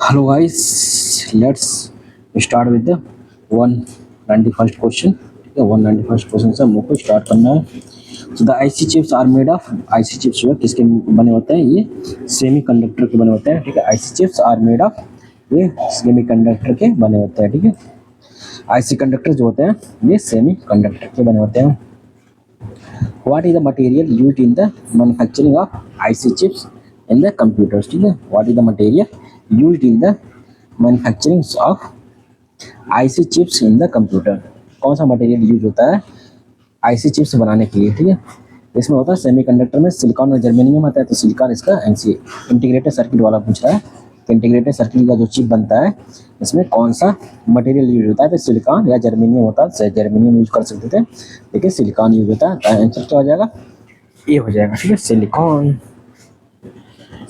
Hello guys, let's start with the 191st question. ठीक है, 191st question से हम लोग को स्टार्ट करना है. So the IC chips are made of IC chips जो है किसके बने होते हैं? ये सेमी कंडक्टर के बने होते हैं. ठीक है, IC chips are made of ये सेमी कंडक्टर के बने होते हैं. ठीक है, IC कंडक्टर जो होते हैं ये सेमी कंडक्टर के बने होते हैं. What is the material used in the manufacturing of IC chips in the computers? ठीक है, what is the material used in the manufacturing of IC chips in the computer? कौन सा मटेरियल यूज होता है IC चिप्स बनाने के लिए? ठीक है, इसमें होता है सेमीकंडक्टर में सिलिकॉन और जर्मेनियम आता है. तो सिलिकॉन इसका इंटीग्रेटेड सर्किट वाला पूछ रहा है. तो इंटीग्रेटेड सर्किट का जो चिप बनता है इसमें कौन सा मटेरियल यूज होता है? तो सिलिकॉन या जर्मेनियम होता है. जर्मेनियम यूज कर सकते थे लेकिन सिलिकॉन यूज होता है. तो आंसर क्या हो जाएगा? ये हो जाएगा. ठीक है, silicon.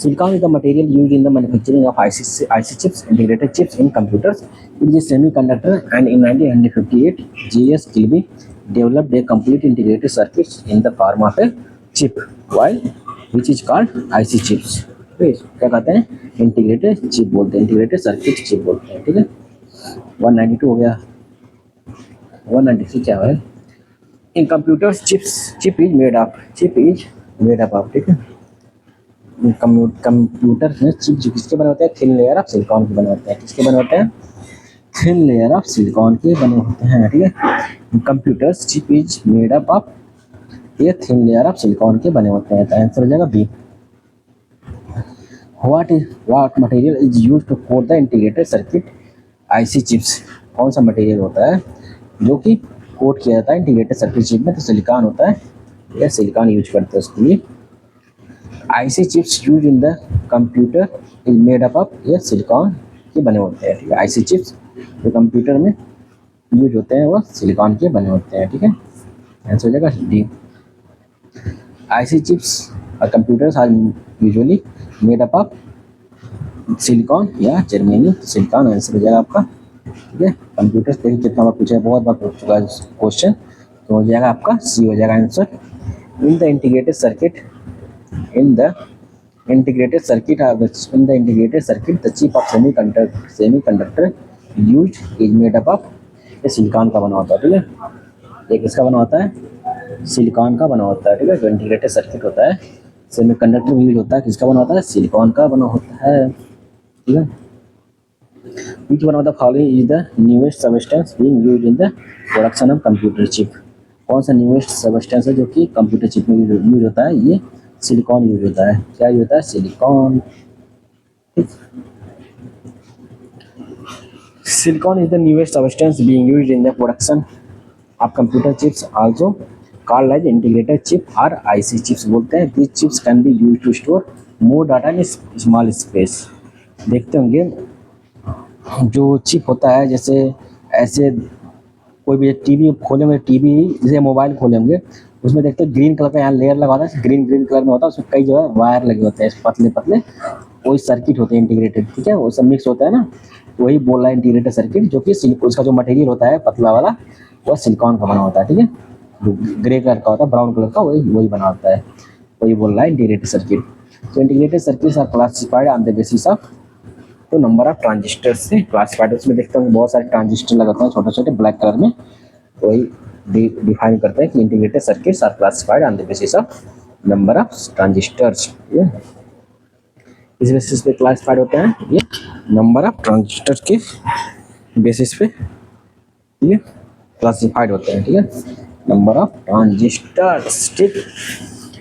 Silicon is the material used in the manufacturing of IC chips, integrated chips in computers. It is a semiconductor, and in 1958, J.S. Kilby developed a complete integrated circuit in the form of a chip, which is called IC chips. क्या कहते हैं? Integrated chip बोलते हैं, integrated circuit chip बोलते हैं. ठीक है, 192 हो गया. 193 क्या है? In computers chip is made up. ठीक है, कंप्यूटर में चिप जो किसके बने होते हैं? थिन लेयर ऑफ सिलिकॉन के बने होते हैं. किसके बने होते हैं? थिन लेयर ऑफ सिलिकॉन के बने होते हैं. ठीक है, computers chip is made up of ये थिन लेयर ऑफ सिलिकॉन के बने होते हैं. तो आंसर हो जाएगा B. What material is used to coat the integrated circuit IC chips? कौन सा मटेरियल होता है जो कि कोट किया जाता है इंटीग्रेटेड सर्किट चिप में? तो सिलिकॉन होता है. या सिलिकॉन यूज करते हैं उसके लिए. IC chips used in the computer is made up of ये सिलिकॉन के बने होते हैं. ठीक है, IC chips जो कंप्यूटर में यूज होते हैं वो सिलिकॉन के बने होते हैं. ठीक है, आंसर हो जाएगा डी. IC chips और computers are usually made up of silicon या जर्मेनियम. सिलिकॉन आंसर हो जाएगा आपका. ठीक है, कंप्यूटर्स देखिए कितना बार पूछा है, बहुत बार पूछ चुका है क्वेश्चन. तो हो जाएगा आपका सी हो जाएगा answer. In the integrated circuit the integrated circuit the chip of semiconductor used is made up of ये सिलिकॉन का बना होता है. ठीक है, ये किसका बना होता है? सिलिकॉन का बना होता है. ठीक है, जो इंटीग्रेटेड सर्किट होता है सेमीकंडक्टर में यूज होता है किसका बना होता है? सिलिकॉन का बना होता है. ठीक है, which one of the following is the newest substance being used in the production of computer chip? कौन सा न्यूएस्ट सबस्टेंस है जो कि कंप्यूटर चिप में यूज होता है? ये सिलिकॉन यूज होता है. क्या यूज होता है? Silicon. Silicon is the newest substance being used in the production of computer chips also called as integrated chip और आईसी चिप्स बोलते हैं. This chips can be used to store more data in small space. देखते होंगे जो chip होता है, जैसे ऐसे कोई भी टीवी खोलेंगे, टीवी जैसे मोबाइल खोलेंगे उसमें देखते हैं ग्रीन कलर का यहाँ लेयर लगा होता है, ग्रीन कलर में होता है. उसमें कई जगह वायर लगे होते हैं पतले पतले, वही सर्किट होते हैं इंटीग्रेटेड. ठीक है, वो सब मिक्स होता है ना, वही बोल रहा है इंटीग्रेटेड सर्किट, जो कि उसका जो मटेरियल होता है पतला वाला वो सिलिकॉन का बना होता है. ठीक है, जो ग्रे कलर का होता है, ब्राउन कलर का, वही बना होता है. वही बोल रहा है इंटीग्रेटेड सर्किट. तो integrated circuits are classified on the basis of तो नंबर ऑफ ट्रांजिस्टर से क्लासिफाइड. उसमें देखते हैं बहुत सारे ट्रांजिस्टर लगाते हैं छोटे छोटे ब्लैक कलर में, वही डिफाइन करते हैं कि integrated circuits are classified on the basis of number of transistors. इस बेसिस पे क्लासिफाइड होते हैं ये नंबर ऑफ ट्रांजिस्टर के बेसिस पे ये क्लासिफाइड होते हैं. ठीक है, नंबर ऑफ ट्रांजिस्टर्स. ठीक,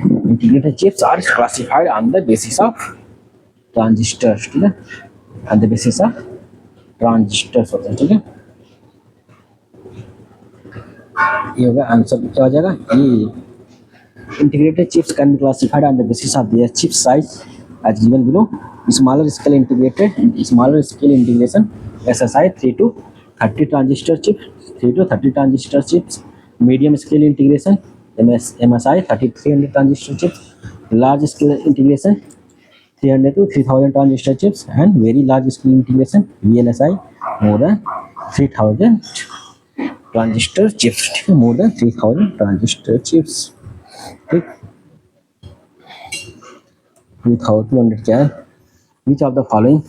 integrated chips are classified on the basis of transistors. ठीक है, on the basis of transistors होते हैं. ठीक है, ये होगा आंसर. क्या हो जाएगा? ये integrated chips can be classified on the basis of their chip size as given below. Smaller scale integration SSI 3 to 30 transistor chip, 3 to 30 transistor chips. Medium scale integration MSI 300 transistor chips. Large scale integration 300 to 3000 transistor chips. And very large scale integration VLSI more than 3000 transistor chips. ठीक है, मोर than 3000 transistor chips. ठीक, 2200 क्या है? Which of the following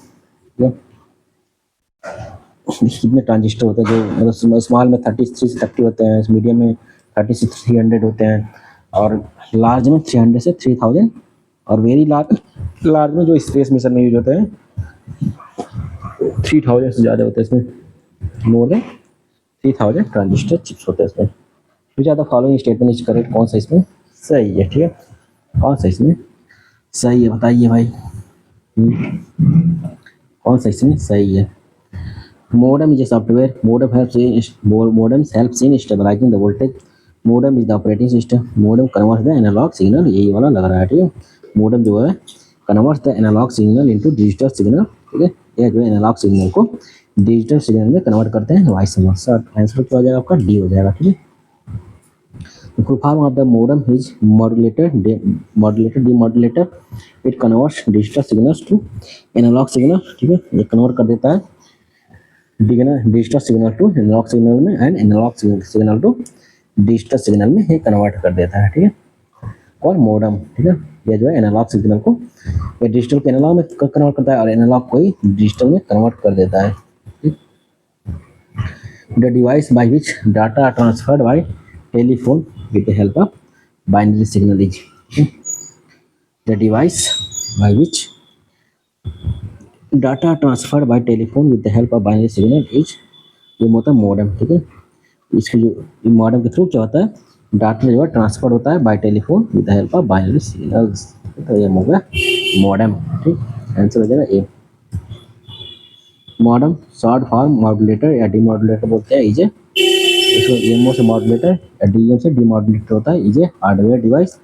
कितने transistor होते हैं, जो मतलब स्मॉल में 33 से 30 होते हैं, मीडियम में 30 से 300 होते हैं, और लार्ज में 300 से 3000, और वेरी लार्ज लार्ज में जो स्पेस मिशन में यूज होते हैं 3000 से ज़्यादा होते हैं। इसमें मोर देन 3000 ट्रांजिस्टर चिप्स होते हैं इसमें। फिर ज़्यादा फॉलोइंग स्टेटमेंट इज करेक्ट, कौन सा इसमें सही है, ठीक है, कौन सा इसमें सही है बताइए भाई। कौन सा इसमें सही है। Modem is a software. Modems helps in stabilizing the voltage. Modem is the operating system. Modem converts the analog signal. यही वाला लग रहा है, ठीक है। Modem जो है converts the analog signal into digital signal, ठीक है। ये जो है analog signal को digital signal में convert करते हैं, वाइस वर्सा। आंसर क्या हो जाएगा आपका, डी हो जाएगा, ठीक है। The full form of the modem is modulator, demodulator. It converts digital signals to analog signal, ठीक है। ये convert कर देता है digital signal to analog signal में, and analog signal to digital signal में ये कन्वर्ट कर देता है, ठीक है। और मॉडेम, ठीक है, ये जो है एनालॉग सिग्नल को ये डिजिटल को एनालॉग में कन्वर्ट करता है, और एनालॉग को ही डिजिटल में कन्वर्ट कर देता है, ठीक। The device by which data are transferred by telephone with the help of binary signal is, the device by which data transfer by telephone with the help of binary signal is, ये होता है modem, ठीक है। इसके जो modem के through क्या होता है, डाटा जो है ट्रांसफर होता है bye telephone with the help of binary signals, तो ये हो गया मॉडेम, ठीक। आंसर हो जाएगा ए। मॉडेम शॉर्ट फॉर्म मॉड्यूलेटर या डीमॉड्यूलेटर बोलते हैं, इज इसको एमओ से मॉड्यूलेटर या डीएम से डीमॉड्यूलेटर होता है। Is a hardware device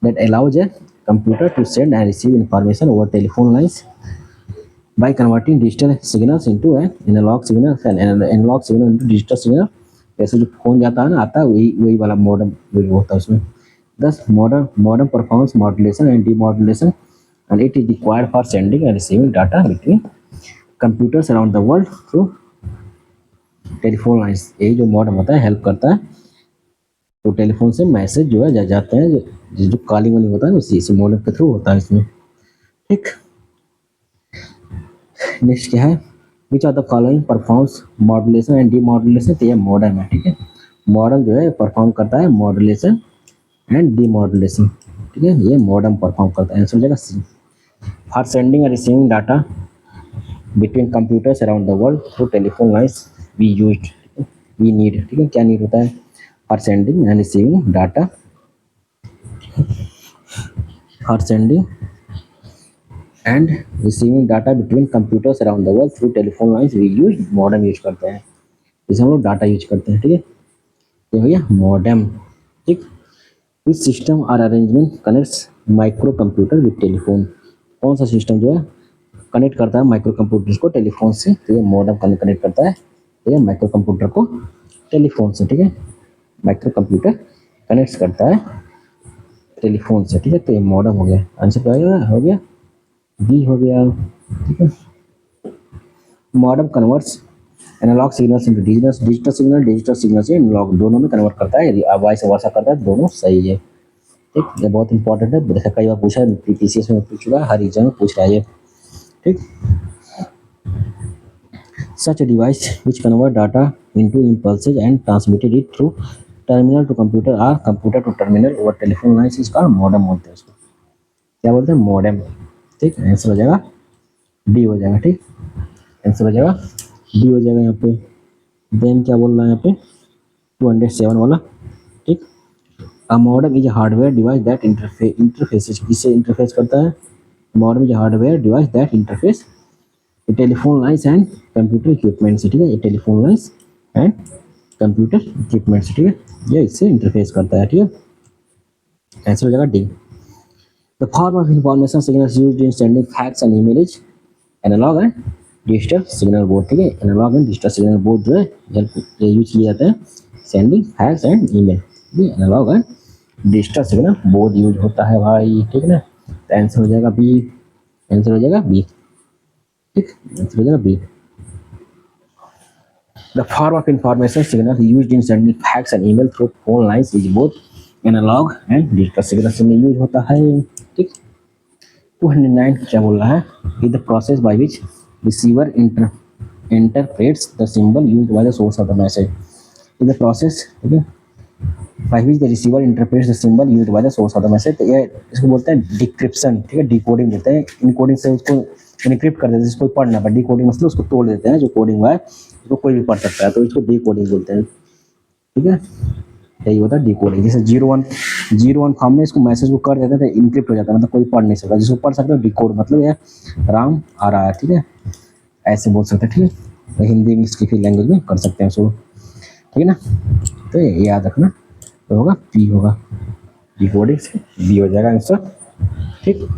that allows a computer to send and receive information over telephone lines by converting digital signals into an analog signal and analog signal into digital signal। जैसे जो phone जाता है ना, आता है वही वाला modem जो होता है उसमें। Thus modem performs modulation and demodulation and it is required for sending and receiving data between computers around the world through telephone lines। यही जो मॉडेम होता है हेल्प करता है, तो टेलीफोन से मैसेज जो है जाते हैं, जो कॉलिंग वाली होता है उसी इसी मॉडेम के थ्रू होता है इसमें, ठीक। नेक्स्ट क्या है, which of the following performs modulation and demodulation, तो ये मॉडेम है, ठीक है। मॉडेम जो है परफॉर्म करता है मॉड्यूलेशन एंड डीमॉड्यूलेशन, ठीक है, ये मॉडेम परफॉर्म करता है। आंसर हो जाएगा C. For sending and receiving data between computers around the world through telephone lines we need, ठीक है, क्या नीड होता है, for sending and receiving data, for sending and receiving data between computers around the world through telephone lines we use modem use करते हैं, जिसे हम लोग डाटा यूज करते हैं, ठीक है। ये भैया मॉडेम, ठीक। विच सिस्टम और arrangement connects micro computer with telephone, कौन सा सिस्टम जो है कनेक्ट करता है माइक्रो कंप्यूटर को टेलीफोन से, तो ये मॉडेम कनेक्ट करता है, ठीक है, माइक्रो कंप्यूटर को टेलीफोन से, ठीक है। माइक्रो कंप्यूटर कनेक्ट करता है टेलीफोन से, ठीक है, तो ये मॉडेम हो गया। आंसर क्या हो गया, बी हो गया, ठीक है। Modem converts analog signals into digital signal से एनालॉग दोनों में कन्वर्ट करता है, यदि वाइस वर्सा करता है, दोनों सही है, ठीक। ये बहुत इंपॉर्टेंट है, देखा कई बार पूछा है, पीसीएस में पूछ चुका है, हर एग्जाम में पूछ रहा है ये, ठीक। Such device which convert data into impulses and transmitted it through terminal to computer और computer to terminal over telephone lines इसका मॉडेम बोलते हैं उसको, क्या बोलते हैं, मॉडेम, ठीक। आंसर हो जाएगा डी हो जाएगा, ठीक। आंसर हो जाएगा डी हो जाएगा यहाँ पे। देन क्या बोल रहा है यहाँ पे 207 वाला, ठीक। A modem is hardware device that interfaces, किससे इंटरफेस करता है, modem is hardware device that interface telephone lines and computer equipment से, ठीक है, telephone lines and computer equipment से, ठीक है, ये इससे इंटरफेस करता है, ठीक है। आंसर हो जाएगा D. The form of information signals used in sending fax and email is analog and digital signal board, ठीक है। Analog and digital signal board जो है ये यूज किए जाते हैं sending fax and email, analog and digital signal board use होता है भाई, ठीक है ना। तो आंसर हो जाएगा बी, आंसर हो जाएगा बी, ठीक, आंसर हो जाएगा B. The form of information signal used in sending fax and email through phone lines is both analog and digital signal से यूज होता है, ठीक। 209 क्या बोल रहा है, is the process by which receiver interprets the symbol used by the source of the message. In the process, ठीक है, by which the receiver interprets the symbol used by the source of the message. तो ये इसको बोलते हैं decryption, ठीक है, decoding देते हैं, इनकोडिंग से उसको इनक्रिप्ट कर देते हैं जिसको पढ़ना पर, डिकोडिंग मतलब उसको तोड़ देते हैं, जो कोडिंग हुआ है उसको कोई भी पढ़ सकता है, तो इसको डिकोडिंग बोलते हैं, ठीक है, यही होता है डिकोडिंग। जैसे 0 1 फॉर्म में इसको मैसेज को कर देते थे, इनक्रिप्ट हो जाता है, मतलब कोई पढ़ नहीं सकता, जिसको पढ़ सकते हो डिकोड, मतलब ये राम आ रहा है, ठीक है, ऐसे बोल सकते हैं, ठीक है, तो हिंदी इंग्लिश किसी लैंग्वेज में कर सकते हैं उसको, ठीक है ना, तो ये याद रखना, तो होगा पी होगा, डिकोडिंग से बी हो जाएगा आंसर, ठीक।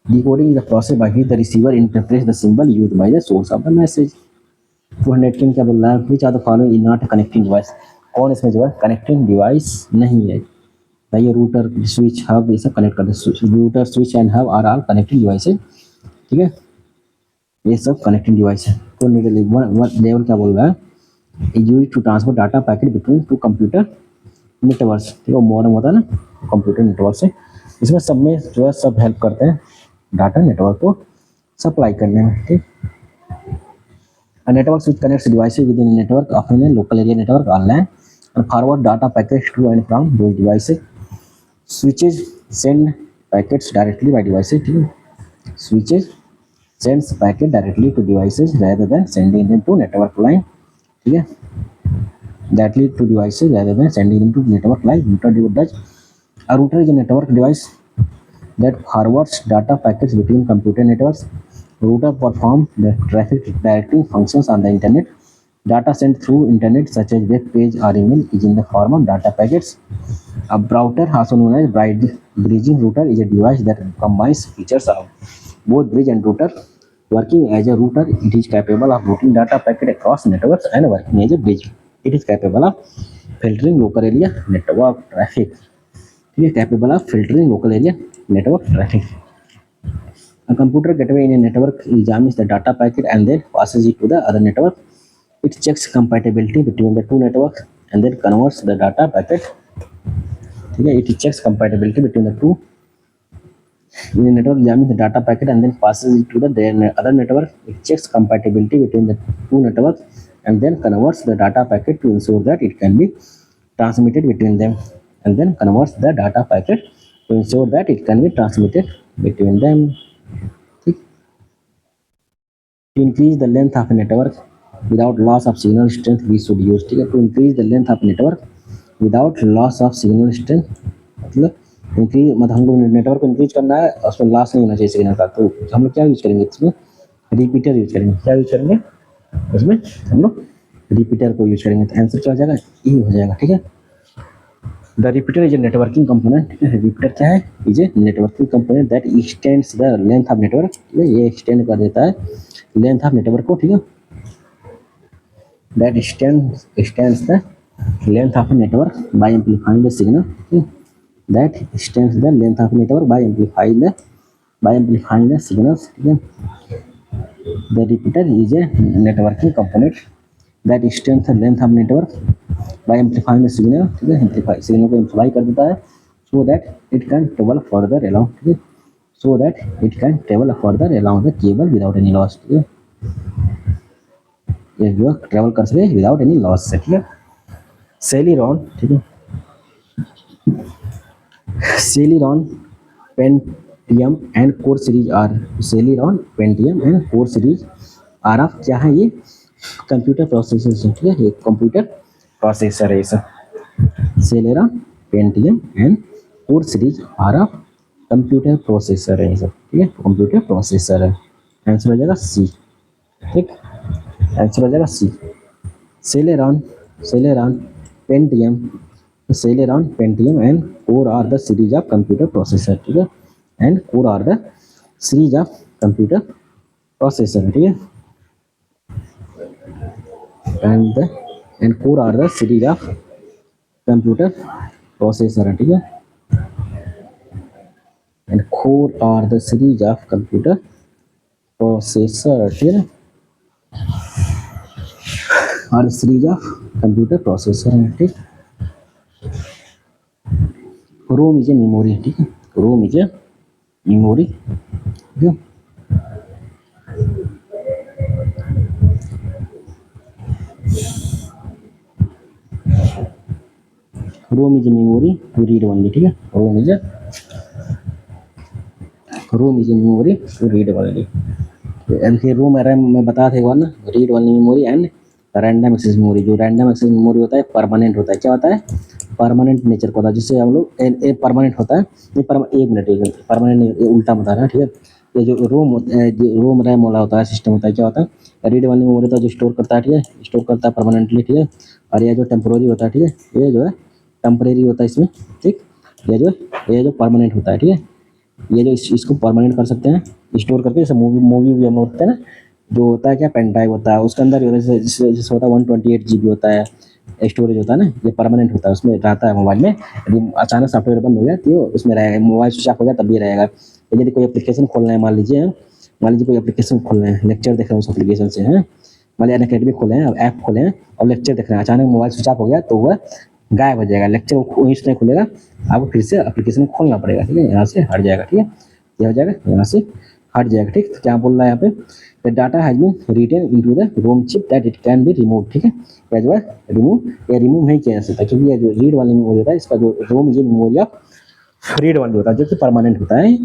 Decoding is the process by which the receiver interprets the symbol used by the source of the message. 210 क्या बोल रहा है, which are the following is not a connecting device, कौन इसमें जो है कनेक्टिंग डिवाइस नहीं है, ये रूटर स्विच हब ये सब कनेक्ट करते हैं, router switch and hub are all connecting device है, ठीक है, ये सब कनेक्टिंग डिवाइस है। तो लेवल क्या बोल रहा है, is used to transfer data packet between two computer networks, ठीक है, मॉडर्न होता है ना कंप्यूटर नेटवर्क से, इसमें सब में जो है सब हेल्प करते हैं डाटा नेटवर्क को सप्लाई करने में, ठीक। A network which connects devices within a network, often a local area network or LAN, and forward data packets to and from those devices. Switches send packets directly by devices. ठीक है? Switches sends packet directly to devices rather than sending them to network line. ठीक है? Directly to devices rather than sending them to network line. Router does. A router is a network device that forwards data packets between computer networks. Router perform the traffic directing functions on the internet. Data sent through internet such as web page or email is in the form of data packets. A router, also known as bridging router, is a device that combines features of both bridge and router. Working as a router, it is capable of routing data packet across networks, and working as a bridge, it is capable of filtering local area network traffic. It is capable of filtering local area network traffic. A computer gateway in a network examines the data packet and then passes it to the other network. It checks compatibility between the two networks and then converts the data packet. It checks compatibility between the two. In a network examines the data packet and then passes it to the other network. It checks compatibility between the two networks and then converts the data packet to ensure that it can be transmitted between them. And then converts the data packet to ensure that it can be transmitted between them. To increase the length of a network without loss of signal strength, we should use, ठीक है, to increase the length of network without loss of signal strength, मतलब increase, मतलब हम लोग network को increase करना है और उसमें लॉस नहीं होना चाहिए सिग्नल का, तो हम लोग क्या यूज करेंगे, इसमें रिपीटर यूज करेंगे, क्या यूज करेंगे उसमें हम लोग रिपीटर को यूज करेंगे, तो आंसर क्या हो जाएगा, ई हो जाएगा, ठीक है। The repeater is a networking component, ठीक है, रिपीटर क्या है, is A networking component that x tends the length of network, ठीक है, ये एक्सटेंड कर देता है लेंथ ऑफ नेटवर्क को, ठीक है, that extends the length of a network by amplifying the signal, that extends the length of network by amplifying the signals, ठीक है। The repeater is a networking component that extends the length of network by amplifying the signal, ठीक है, amplify signal को amplify कर देता है so that it can travel further along, ठीक है, so that it can travel further along the cable without any loss, ठीक है, ये जो ट्रेवल कर सके विदाउट एनी लॉस से, ठीक है। सेलिरॉन, ठीक है, Celeron Pentium and core series are, Celeron Pentium and core series are of क्या है, ये कंप्यूटर प्रोसेसर, ठीक है, ये कंप्यूटर प्रोसेसर है, ये सब Celeron Pentium and core series are of computer processor है, ये सब, ठीक है, कंप्यूटर प्रोसेसर है, आंसर हो जाएगा सी, ठीक, आंसर हो जाएगा C. Celeron Pentium and Core are the series of computer processor, ठीक है, and Core are the series of computer processor, ठीक है, and Core are the series of computer processor, ठीक है, and Core are the series of computer processor, ठीक है, और series of computer processor है, ठीक। रोम इज ए मेमोरी, ठीक है, रोम इज ए मेमोरी, ठीक है, ROM is memory to read only, ठीक है, ROM is memory to read only. देखिए रोम रैम में बताया था एक बार ना, read only memory and random access memory. जो रैंडम एक्सेस मेमोरी होता है परमानेंट होता है, क्या होता है, परमानेंट नेचर का होता है, जिससे हम लोग परमानेंट होता है, ये एक मिनट परमानेंट नहीं, ये उल्टा बता रहा है, ठीक है। ये जो रोम होता है, जो रोम रैम वाला होता है सिस्टम होता है, क्या होता है, रीड वाली मेमोरी होता है जो स्टोर करता है, ठीक है, स्टोर करता है परमानेंटली, ठीक है। और ये जो टेम्पोररी होता है, ठीक है, ये जो है टेम्परेरी होता है इसमें, ठीक। ये जो परमानेंट होता है, ठीक है, ये जो इसको परमानेंट कर सकते हैं स्टोर करके, जैसे मूवी भी हम होते हैं ना, जो होता है क्या पेन ड्राइव होता है उसके अंदर जैसे होता है 128 GB होता है स्टोरेज होता है ना, ये परमानेंट होता है, उसमें रहता है मोबाइल में। यदि अचानक सॉफ्टवेयर बंद हो गया तो उसमें रहेगा, मोबाइल स्विच ऑफ हो गया तब भी रहेगा। यदि कोई एप्लीकेशन खोलना है, मान लीजिए कोई एप्लीकेशन खोलना है, लेक्चर देख रहे हैं उस एप्लीकेशन से, हैं मान लीजिए अनअकैडमी खोले हैं, ऐप खोले हैं और लेक्चर देख रहे हैं, अचानक मोबाइल स्विच ऑफ हो गया तो वह गायब हो जाएगा, लेक्चर वहीं से नहीं खुलेगा, आपको फिर से एप्लीकेशन खोलना पड़ेगा, ठीक है, यहाँ से हट जाएगा, ठीक है, ये हो जाएगा, यहाँ से हट जाएगा, ठीक। तो क्या बोल रहा है यहाँ पे, the data has been written into the ROM chip that it can be remove, ठीक है, या जो है रिमूव नहीं किया जा सकता, क्योंकि ये जो रीड वाली मेमोरी होता है, इसका जो रोम जो मेमोरी ऑफ रीड वाली होता है जो कि परमानेंट होता है,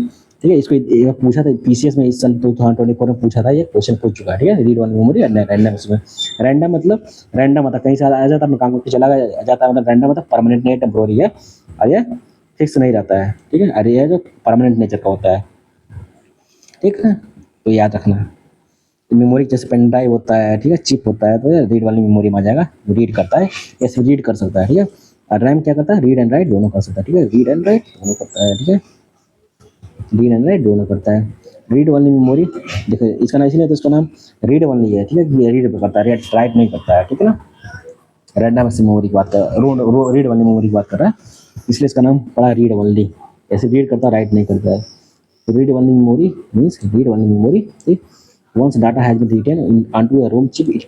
ठीक है। इसको ये पूछा था पीसीएस में इस सन 2024 में पूछा था, ये क्वेश्चन पूछ चुका है, ठीक है। रीड वाली मेमोरी रैंडम, इसमें रैंडम मतलब कहीं से आ जाता है, काम करके चला जाता है, मतलब रैंडम मतलब परमानेंट नहीं, टेम्पोररी है, और ये फिक्स नहीं रहता है, ठीक है, और ये जो परमानेंट नेचर का होता है, ठीक है, तो याद रखना। मेमोरी जैसे पेन ड्राइव होता है, ठीक है, चिप होता है, तो रीड वाली मेमोरी में आ जाएगा, रीड करता है, ऐसे रीड कर सकता है, ठीक है। और रैम क्या करता है, रीड एंड राइट दोनों कर सकता है, ठीक है, रीड एंड राइट दोनों करता है, ठीक है, रीड एंड राइट दोनों करता है। रीड वाली मेमोरी देखो इसका नाम इसलिए तो इसका नाम रीड वाली है, ठीक है, ये रीड करता है, राइट नहीं करता है, ठीक है ना। रैंडम एक्सेस मेमोरी की बात कर रीड वाली मेमोरी की बात कर रहा है, इसलिए इसका नाम पड़ा रीड वाली, ऐसे रीड करता है, राइट नहीं करता है। रीड वाली मेमोरी मीन्स रीड वाली मेमोरी, ठीक। Once data has been written onto a ROM chip, it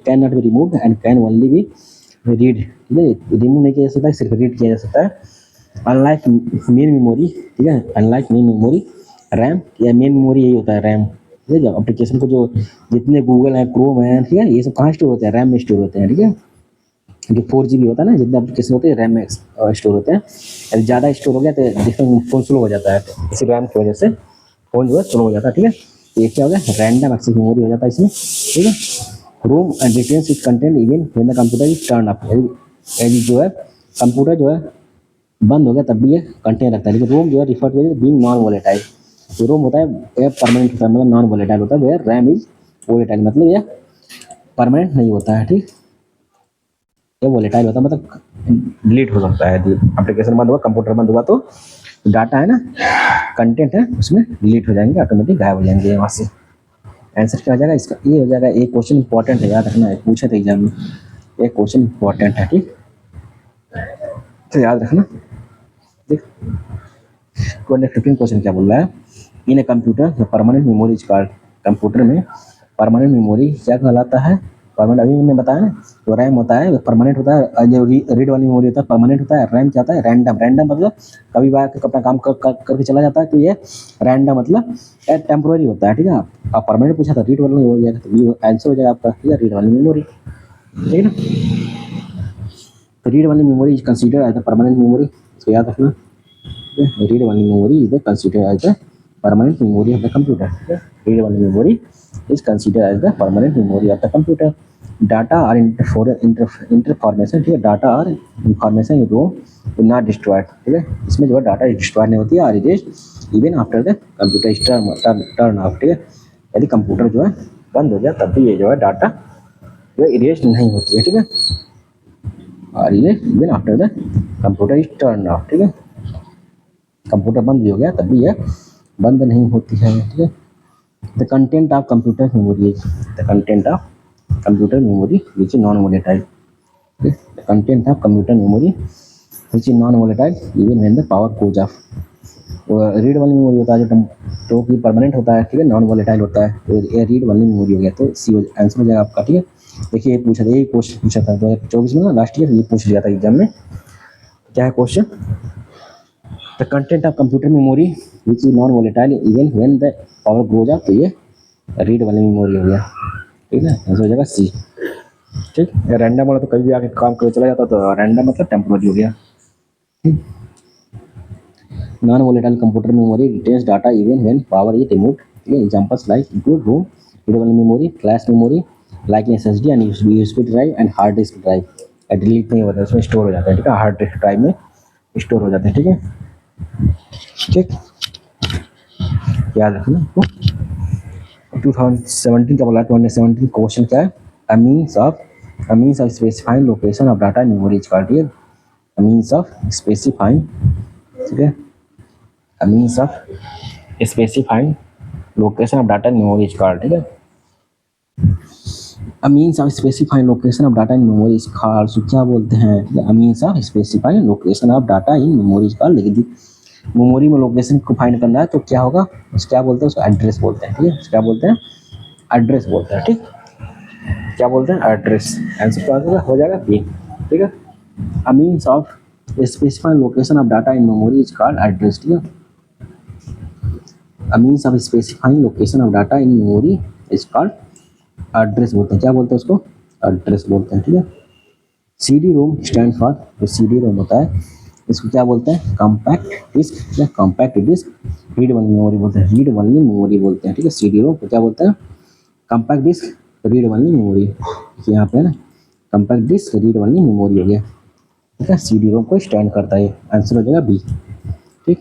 cannot be removed and can only be read, ठीक है, रिमूव नहीं किया जा सकता, सिर्फ रीड किया जा सकता है। अनलाइक मेन मेमोरी, ठीक है, अनलाइक मेन मेमोरी रैम, या मेन मेमोरी यही होता है रैम, ठीक है। जब एप्लीकेशन को जो जितने गूगल है, क्रोम है, ठीक है, ये सब कहाँ स्टोर होते हैं, रैम में स्टोर होते हैं, ठीक है। जो 4 GB होता है ना, जितने एप्लीकेशन होते हैं रैम में स्टोर होते हैं। यदि ज़्यादा स्टोर हो गया तो देखते फ़ोन स्लो हो जाता है, इसी रैम की वजह से फ़ोन जो है स्लो हो जाता है, ठीक है। ये क्या हो गया, रैंडम एक्सेस मेमोरी हो जाता है इसमें, ठीक है। ROM and retains it content even when the computer is turn off, यदि जो है कंप्यूटर जो है बंद हो गया तब भी ये कंटेन रखता है। लेकिन रोम जो है refer to being non volatile, तो रोम होता है ये परमानेंट होता है, मतलब नॉन वोलेटाइल होता है, वेयर रैम इज वोलेटाइल, मतलब ये परमानेंट नहीं होता है, ठीक। ये वोलेटाइल होता है, मतलब डिलीट हो सकता है, यदि एप्लीकेशन बंद हुआ, कंप्यूटर बंद हुआ तो डाटा है ना, कंटेंट है उसमें डिलीट हो जाएंगे, ऑटोमेटिक गायब हो जाएंगे वहाँ से। आंसर क्या हो जाएगा इसका, ये हो जाएगा। एक क्वेश्चन इंपॉर्टेंट है, याद रखना है, पूछे थे एग्जाम में, एक क्वेश्चन इंपॉर्टेंट है, ठीक, तो याद रखना। देख 15 क्वेश्चन क्या बोल रहा है, in a computer permanent memory is called, computer में परमानेंट मेमोरी क्या कहलाता है, परमानेंट अभी मैंने बताया ना, तो रैम होता है परमानेंट होता है, जो रीड वाली मेमोरी होता है परमानेंट होता है, रैम क्या होता है रैंडम मतलब कभी बार अपना काम करके चला जाता है, तो ये रैंडम मतलब टेम्पोररी होता है, ठीक है। आप परमानेंट पूछा था, रीड वाली हो गया, तो आंसर हो जाएगा आपका, ठीक है, रीड वाली मेमोरी, ठीक है ना। तो रीड वाली memory is consider as the permanent memory, इसको याद रखना, रीड वाली memory is consider as the permanent memory of the computer, okay? Read only memory is considered as the permanent memory of the computer. Data are information, ठीक है, data और information in ROM is not destroyed, ठीक है, इसमें जो है data destroy नहीं होती है, और erased even after the computer is turn off, ठीक है, यदि कंप्यूटर जो है बंद हो गया तब भी ये जो है डाटा जो है इरेज नहीं होती है, ठीक है, और ये even after the computer is turn of, ठीक है, कंप्यूटर बंद भी हो गया तब भी ये बंद नहीं होती है, ठीक है। The content of computer memory is, the content of computer memory which is non volatile, the content of computer memory which is non volatile even when the power goes off. Read वाली memory होता है जो कि permanent होता है, ठीक है, non volatile होता है, तो ये रीड वाली मेमोरी हो गया, तो सी आंसर हो जाएगा आपका, ठीक है। देखिए ये पूछा था, यही क्वेश्चन पूछा था 2024 में ना, लास्ट ईयर ये पूछ लिया था एग्जाम में। क्या है question, the content of computer memory which is non volatile even when the power goes off, तो ये रीड वाली मेमोरी हो गया, ठीक है, आंसर हो जाएगा सी, ठीक। रैंडम वाला तो कभी भी आके काम कर चला जाता, तो रैंडम मतलब टेम्पोररी हो गया। Non volatile computer memory retains data even when power is removed. ठीक है, examples like include ROM, readable memory, flash memory like SSD and USB drive and hard disk drive. Delete नहीं होता है, उसमें store हो जाता है। ठीक है, हार्ड डिस्क ड्राइव में स्टोर हो जाते हैं। ठीक है, ठीक, याद रखना आपको। 2017 का बोला, 2017 क्वेश्चन क्या है? A means of specifying location of data in memory is called. A means of specifying, ठीक है, a means of specifying location of data in memory is called. ठीक है, a means of specifying location of data in memory is called. So क्या बोलते हैं? A means of specifying location of data in memory is called. लिख दी, memory में location को find करना है तो क्या होगा? उस क्या बोलते हैं? उसको एड्रेस बोलते हैं। ठीक है, क्या बोलते हैं? एड्रेस बोलते हैं। ठीक, क्या बोलते हैं? एड्रेस। आंसर क्या होगा? हो जाएगा बी। ठीक है, a means of specifying location of data in memory is called address. ठीक है, a means of specifying location of data in memory is called address बोलते हैं। क्या बोलते हैं उसको? एड्रेस बोलते हैं। ठीक है, सीडी रोम स्टैंड फॉर, जो सीडी रोम होता है इसको क्या बोलते हैं? कॉम्पैक्ट डिस्क या compact disc read only memory बोलते हैं। रीड ओनली मेमोरी बोलते हैं। ठीक है, सीडी रोम को क्या बोलते हैं? Compact disc read only memory. यहाँ पे है ना, compact disc read only memory हो गया। ठीक है, सीडी रोम को स्टैंड करता है। आंसर हो जाएगा बी। ठीक,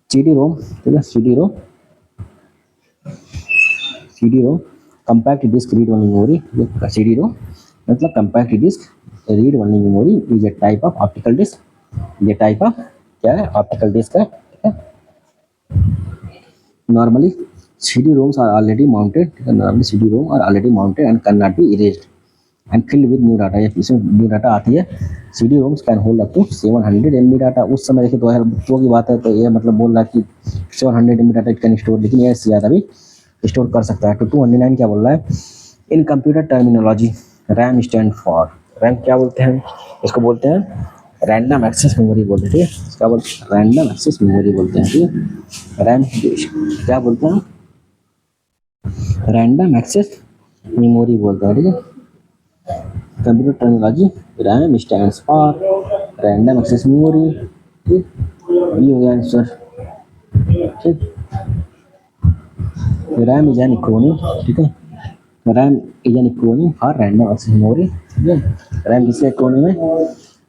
सीडी रोम, ठीक है, CD ROM compact disc read only memory. CD ROM मतलब compact disc read only memory is a type of optical disc. ये टाइप ऑफ क्या है? ऑप्टिकल डिस्क है। ठीक है, normally CD-ROMs are already mounted. Normally CD-ROM are already mounted and cannot be erased and filled with new data। इसमें new data आती है। CD-ROMs can hold up to 700 MB data. उस समय देखिए 2002 की बात है, तो ये मतलब बोल रहा है कि 700 MB data it can store, लेकिन ये इससे ज़्यादा भी स्टोर कर सकता है। तो 299 क्या बोल रहा है? इन computer terminology RAM stand for, RAM क्या बोलते हैं? इसको बोलते हैं रैंडम एक्सेस मेमोरी बोलते हैं। ठीक है, इसका बोलते हैं रैंडम एक्सेस मेमोरी बोलते हैं। ठीक है, रैम क्या बोलते हैं? रैंडम एक्सेस मेमोरी बोलते हैं। ठीक है, computer terminology RAM stands for random access memory. ठीक, ये हो गया आंसर। ठीक, रैम इज एन एक्रोनिम। ठीक है, RAM is an acronym for random access memory. ठीक है, रैम किसका एक्रोनिम है?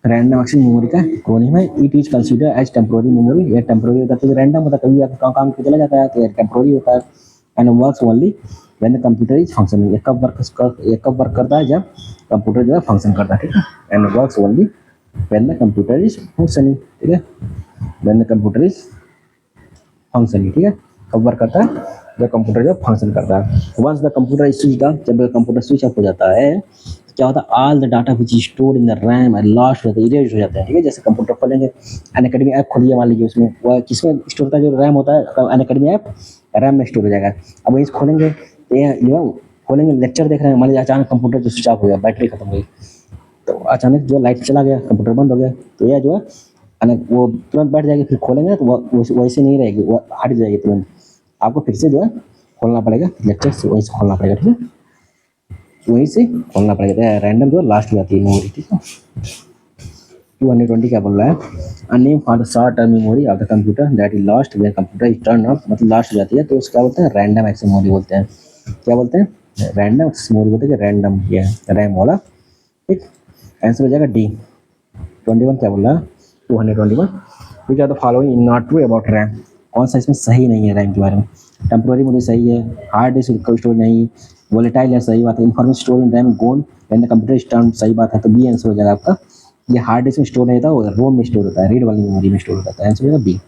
रैंडम एक्सेस मेमोरी का एक्रोनिम है। It is consider as temporary memory. ये टेम्पोररी होता है, तो रैंडम होता है, कभी काम पे चला जाता है तो टेम्पोररी होता है। And works only when the computer is functioning. ये कब वर्क करता है? जब कंप्यूटर जो है फंक्शन करता है। ठीक है, and works only when the computer is functioning. ठीक है, when the computer is functioning. ठीक है, कब वर्क करता है? जब कंप्यूटर जब फंक्शन करता है। Once the computer is switch off, जब कंप्यूटर स्विच ऑफ हो जाता है तो क्या होता है? All the data which is stored in the RAM and lost हो जाता है, इरेज हो जाता है। ठीक है, जैसे कंप्यूटर खोलेंगे, अनअकैडमी ऐप खोलिए, मान लीजिए, उसमें वह किसमें स्टोर होता है? जो रैम होता है अनअकैडमी ऐप रैम में स्टोर हो जाएगा। अब वही खोलेंगे तो ये जो खोलेंगे लेक्चर देख रहे हैं, मान लीजिए अचानक कंप्यूटर जो स्विच ऑफ हो गया, बैटरी खत्म हो गई, तो अचानक जो लाइट चला गया, कंप्यूटर बंद हो गया, तो यह जो है वो तुरंत बैठ जाएगी। फिर खोलेंगे तो वो वैसे नहीं रहेगी, वो हट जाएगी तुरंत। आपको फिर से जो है खोलना पड़ेगा, लेक्चर से वहीं से खोलना पड़ेगा। ठीक है, वहीं से खोलना पड़ेगा। रैंडम जो लास्ट हो जाती है मेमोरी। ठीक है, 220 क्या बोल रहा है? A name for the short term memory of the computer that is lost when computer is turn of, मतलब लास्ट हो जाती है, तो उसको क्या बोलते हैं? रैंडम एक्सेस मेमोरी बोलते हैं। क्या बोलते हैं? रैंडम एक्सेस मेमोरी बोलते हैं। रैंडम ये रैम वाला। ठीक, आंसर हो जाएगा डी। 21 क्या बोल रहा है? 221 which are the following not true about RAM. कौन सा इसमें सही नहीं है रैम के बारे में? टेम्पोररी मेमोरी सही है, हार्ड डिस्क स्टोरेज नहीं, वोलेटाइल है, सही बात है, information store in RAM gone when the computer is turn, सही बात है, तो बी आंसर हो जाएगा आपका। ये हार्ड डिस्क में स्टोर नहीं होता, रोम में स्टोर होता है, रीड वाली मेमोरी में स्टोर होता है। आंसर हो जाएगा बी।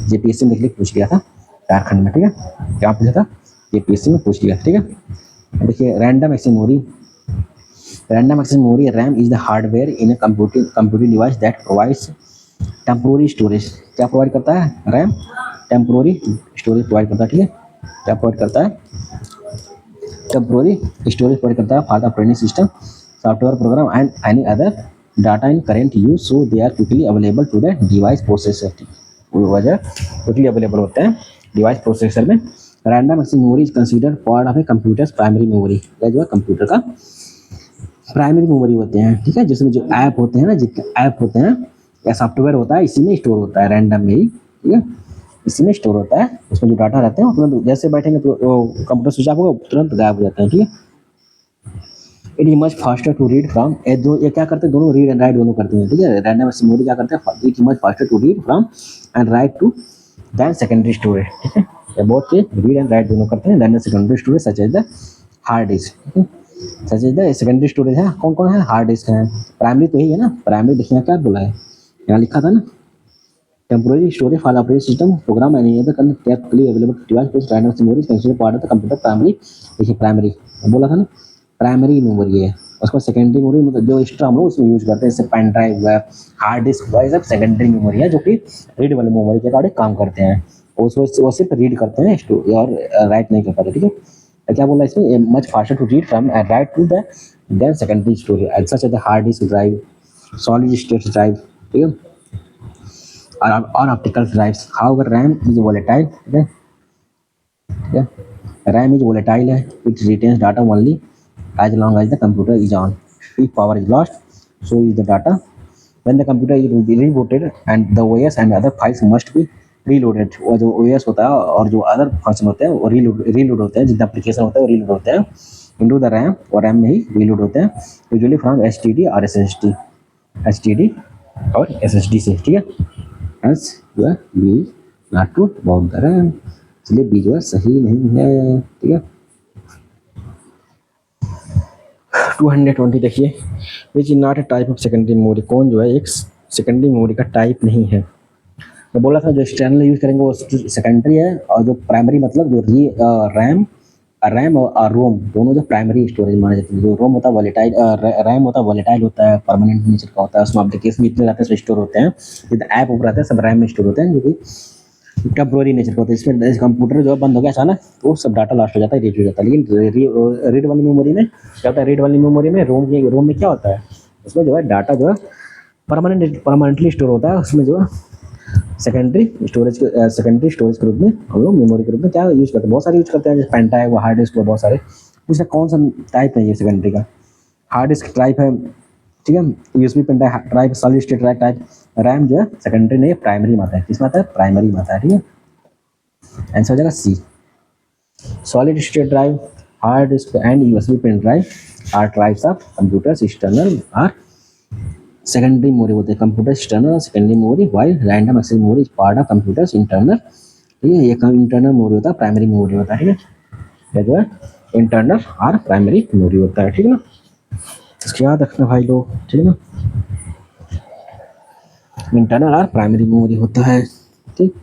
जेपीएससी में लिख पूछ लिया था झारखंड में। ठीक है, क्या पूछा था? जेपीएससी में पूछ लिया। ठीक है, देखिए random access memory, random access memory RAM is the hardware in a computing device that provides temporary storage. क्या प्रोवाइड करता है? रैम टेम्पोररी स्टोरेज प्रोवाइड करता है। ठीक है, क्या प्रोवाइड करता है? टेम्पोररी स्टोरेज प्रोवाइड करता है for the operating system, software program and any other data in current use, so they are quickly available to the device processor. वो वजह क्विकली अवेलेबल होते हैं डिवाइस प्रोसेसर में। Random access memory is consider part of a computer primary memory. यह जो है computer का primary memory होते हैं। ठीक है, जिसमें जो ऐप होते हैं ना, जितने ऐप होते हैं या सॉफ्टवेयर होता है इसी में स्टोर होता है, रैंडम में ही, ठीक है, इसी में स्टोर होता है। उसमें जो डाटा रहते हैं तुरंत जैसे बैठेंगे तो कंप्यूटर स्विच ऑफ होगा, तुरंत गायब हो जाते हैं, ठीक है। It is much faster to read from, ये क्या करते हैं, दोनों रीड एंड राइट दोनों करते हैं, ठीक है। रैंडम एक्सेस मेमोरी क्या करते हैं, it is much faster to read from and write to than secondary storage, ठीक है। ये बहुत से रीड एंड राइट दोनों करते हैं, than secondary storage such as the hard disk, ठीक है। Such as the secondary storage है, कौन कौन है, हार्ड डिस्क है। प्राइमरी तो यही है ना, प्राइमरी देखिए क्या बोला है, यहाँ लिखा था ना, temporary storage for operating system program any other capably available device plus random memory consider part of the computer primary. देखिए प्राइमरी बोला था ना, प्राइमरी मेमोरी है। उसको सेकेंडरी मेमोरी मतलब जो एक्स्ट्रा हम लोग उसमें यूज करते हैं, जैसे पेन ड्राइव हुआ, हार्ड डिस्क हुआ, ये सब सेकेंडरी मेमोरी है जो कि रीड वाली मेमोरी के अकॉर्डिंग काम करते हैं। वो सिर्फ रीड करते हैं और राइट नहीं कर पाते, ठीक है। क्या बोला इसमें, much faster to read from and write to the than secondary storage such as the hard disk drive, solid state drive, ठीक है, और optical drives. However RAM is volatile, ठीक है, ठीक है। रैम इज वोलेटाइल है, it retains data only as long as the computer is on. If power is lost, so is the data. When the computer is rebooted and the OS and other files must be reloaded. और जो OS होता है और जो other function होते हैं वो reload होते हैं, जितना एप्लीकेशन होता है वो रीलोड होते हैं इनटू द रैम, और रैम में ही रीलोड होते हैं यूजुअली फ्रॉम एसटीडी और एसएसडी, एसटीडी और एसएसडी से, ठीक है। एस जो है B not to about the RAM, इसलिए बी जो है सही नहीं है, ठीक है। 220 देखिए, which is not a type of secondary memory, कौन जो है एक सेकेंडरी मेमोरी का टाइप नहीं है। मैं बोला था जो एक्सटर्नल यूज करेंगे वो सेकेंडरी है, और जो प्राइमरी मतलब जो रैम और रोम दोनों जो प्राइमरी स्टोरेज माने जाते हैं। जो रोम होता है वोलेटाइल, रैम होता है वोलेटाइल होता है, परमानेंट नेचर का होता है, उसमें एप्लीकेशन जितने रहते हैं स्टोर होते हैं, जितने ऐप ऊपर रहते हैं सब रैम में स्टोर होते हैं, जो कि टेम्पोररी नेचर का होता है। इसमें कंप्यूटर जो बंद हो गया अचानक तो सब डाटा लॉस्ट हो जाता है, रीड हो जाता है। लेकिन रीड वाली मेमोरी में क्या होता है, रीड वाली मेमोरी में रोम में क्या होता है, उसमें जो है डाटा जो है परमानेंटली स्टोर होता है। उसमें जो है सेकेंडरी स्टोरेज के रूप में हम लोग मेमोरी के रूप में क्या यूज करते हैं, बहुत सारे यूज करते हैं, जैसे पेन ड्राइव, हार्ड डिस्क, बहुत सारे। उसका कौन सा टाइप नहीं है सेकेंडरी का, हार्ड डिस्क टाइप है, ठीक है, USB pen drive solid state drive type. RAM जो है सेकेंडरी नहीं, प्राइमरी में आता है, किस में आता है, प्राइमरी में आता है, ठीक है। आंसर हो जाएगा C. Solid state drive, hard disk and USB pen drive are types of computer external or secondary memory होते हैं, कंप्यूटर एक्सटर्नल और secondary memory, while random access memory is part of computers internal, ठीक है। ये internal memory होता है, primary memory होता है, ठीक है। ये जो है इंटरनल और प्राइमरी मेमोरी होता है, ठीक है ना। इसको याद रखना भाई लोग, ठीक है ना, इंटरनल और प्राइमरी मेमोरी होता है, ठीक।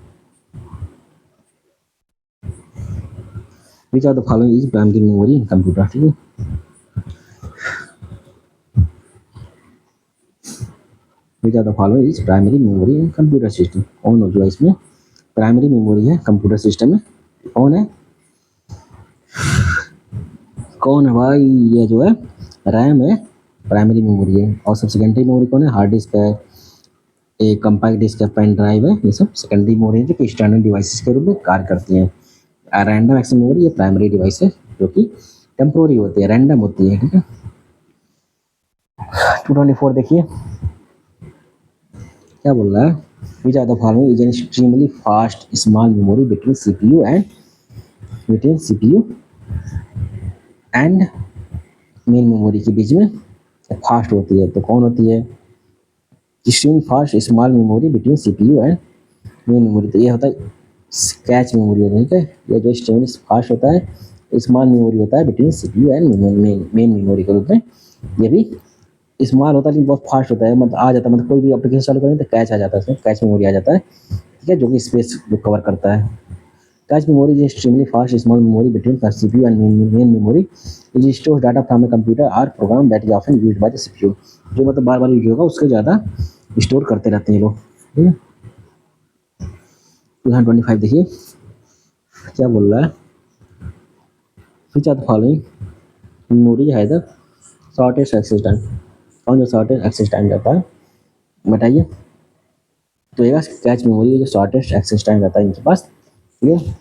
Which are the following is primary memory in computer, ठीक है। Which are the following is primary memory in computer system, कौन हो जो है इसमें प्राइमरी मेमोरी है कंप्यूटर सिस्टम में, कौन है, कौन है भाई, ये जो है रैम है, प्राइमरी मेमोरी है। और सब सेकेंडरी मेमोरी कौन है, हार्ड डिस्क है, एक कंपैक्ट डिस्क है, पेन ड्राइव है, ये सब सेकेंडरी मेमोरी है जो कि एक्सटर्नल डिवाइसेस के रूप में कार्य करती हैं। रैंडम एक्सेस मेमोरी ये प्राइमरी डिवाइस है जो कि टेम्पोररी होती है, रैंडम होती है, ठीक है। 224 देखिए क्या बोल रहा है, which are the following is an extremely fast small memory between CPU and main memory के बीच में फास्ट होती है, तो कौन होती है, extreme fast small memory between CPU and main memory, तो ये होता है कैच मेमोरी होता है, ठीक है। ये जो एक्सट्रीमली फास्ट होता है स्मॉल मेमोरी होता है between CPU and main memory के रूप में। ये भी स्मॉल होता है लेकिन बहुत फास्ट होता है, मतलब आ जाता है, मतलब कोई भी एप्लीकेशन चालू करेंगे तो कैच आ जाता है, इसमें कैच मेमोरी आ जाता है, ठीक है, जो कि स्पेस जो कवर करता है। Cache memory is extremely fast small memory between CPU and main memory, it stores data from a computer और program that is often used by the CPU, जो मतलब बार बार यूज होगा उसके ज़्यादा स्टोर करते रहते हैं लोग, ठीक है। 225 देखिए क्या बोल रहा है, which are the following memory है द शॉर्टेस्ट एक्सेस टाइम, कौन जो शॉर्टेस्ट एक्सेस टाइम रहता है बताइए, तो ये कैच मेमोरी जो शॉर्टेस्ट एक्सेस टाइम रहता है इनके पास, ठीक है।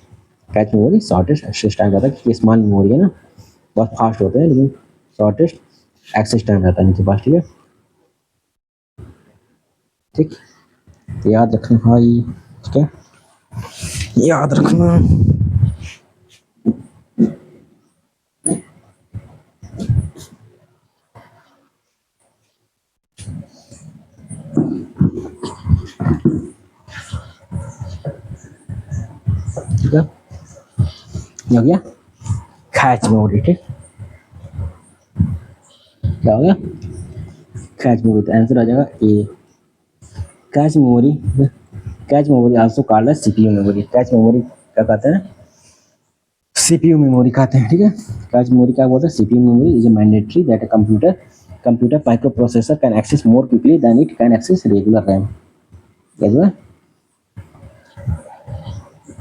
Cache memory shortest access time रहता है, क्योंकि स्मॉल मेमोरी है ना, बहुत फास्ट होते हैं लेकिन शॉर्टेस्ट एक्सेस टाइम रहता है इनके पास, ठीक है, ठीक। तो याद रखना भाई, ठीक है, याद रखना। ठीक है, ये हो गया कैच मेमोरी। ठीक, क्या हो गया कैच मेमोरी, तो आंसर आ जाएगा A, cache memory. Cache memory also called as CPU memory. Cache memory क्या कहते हैं, सीपीयू मेमोरी कहते हैं। ठीक है, कैच मेमोरी क्या बोलते हैं, CPU memory is a mandatory that a computer microprocessor can access more quickly than it can access regular RAM. क्या जो है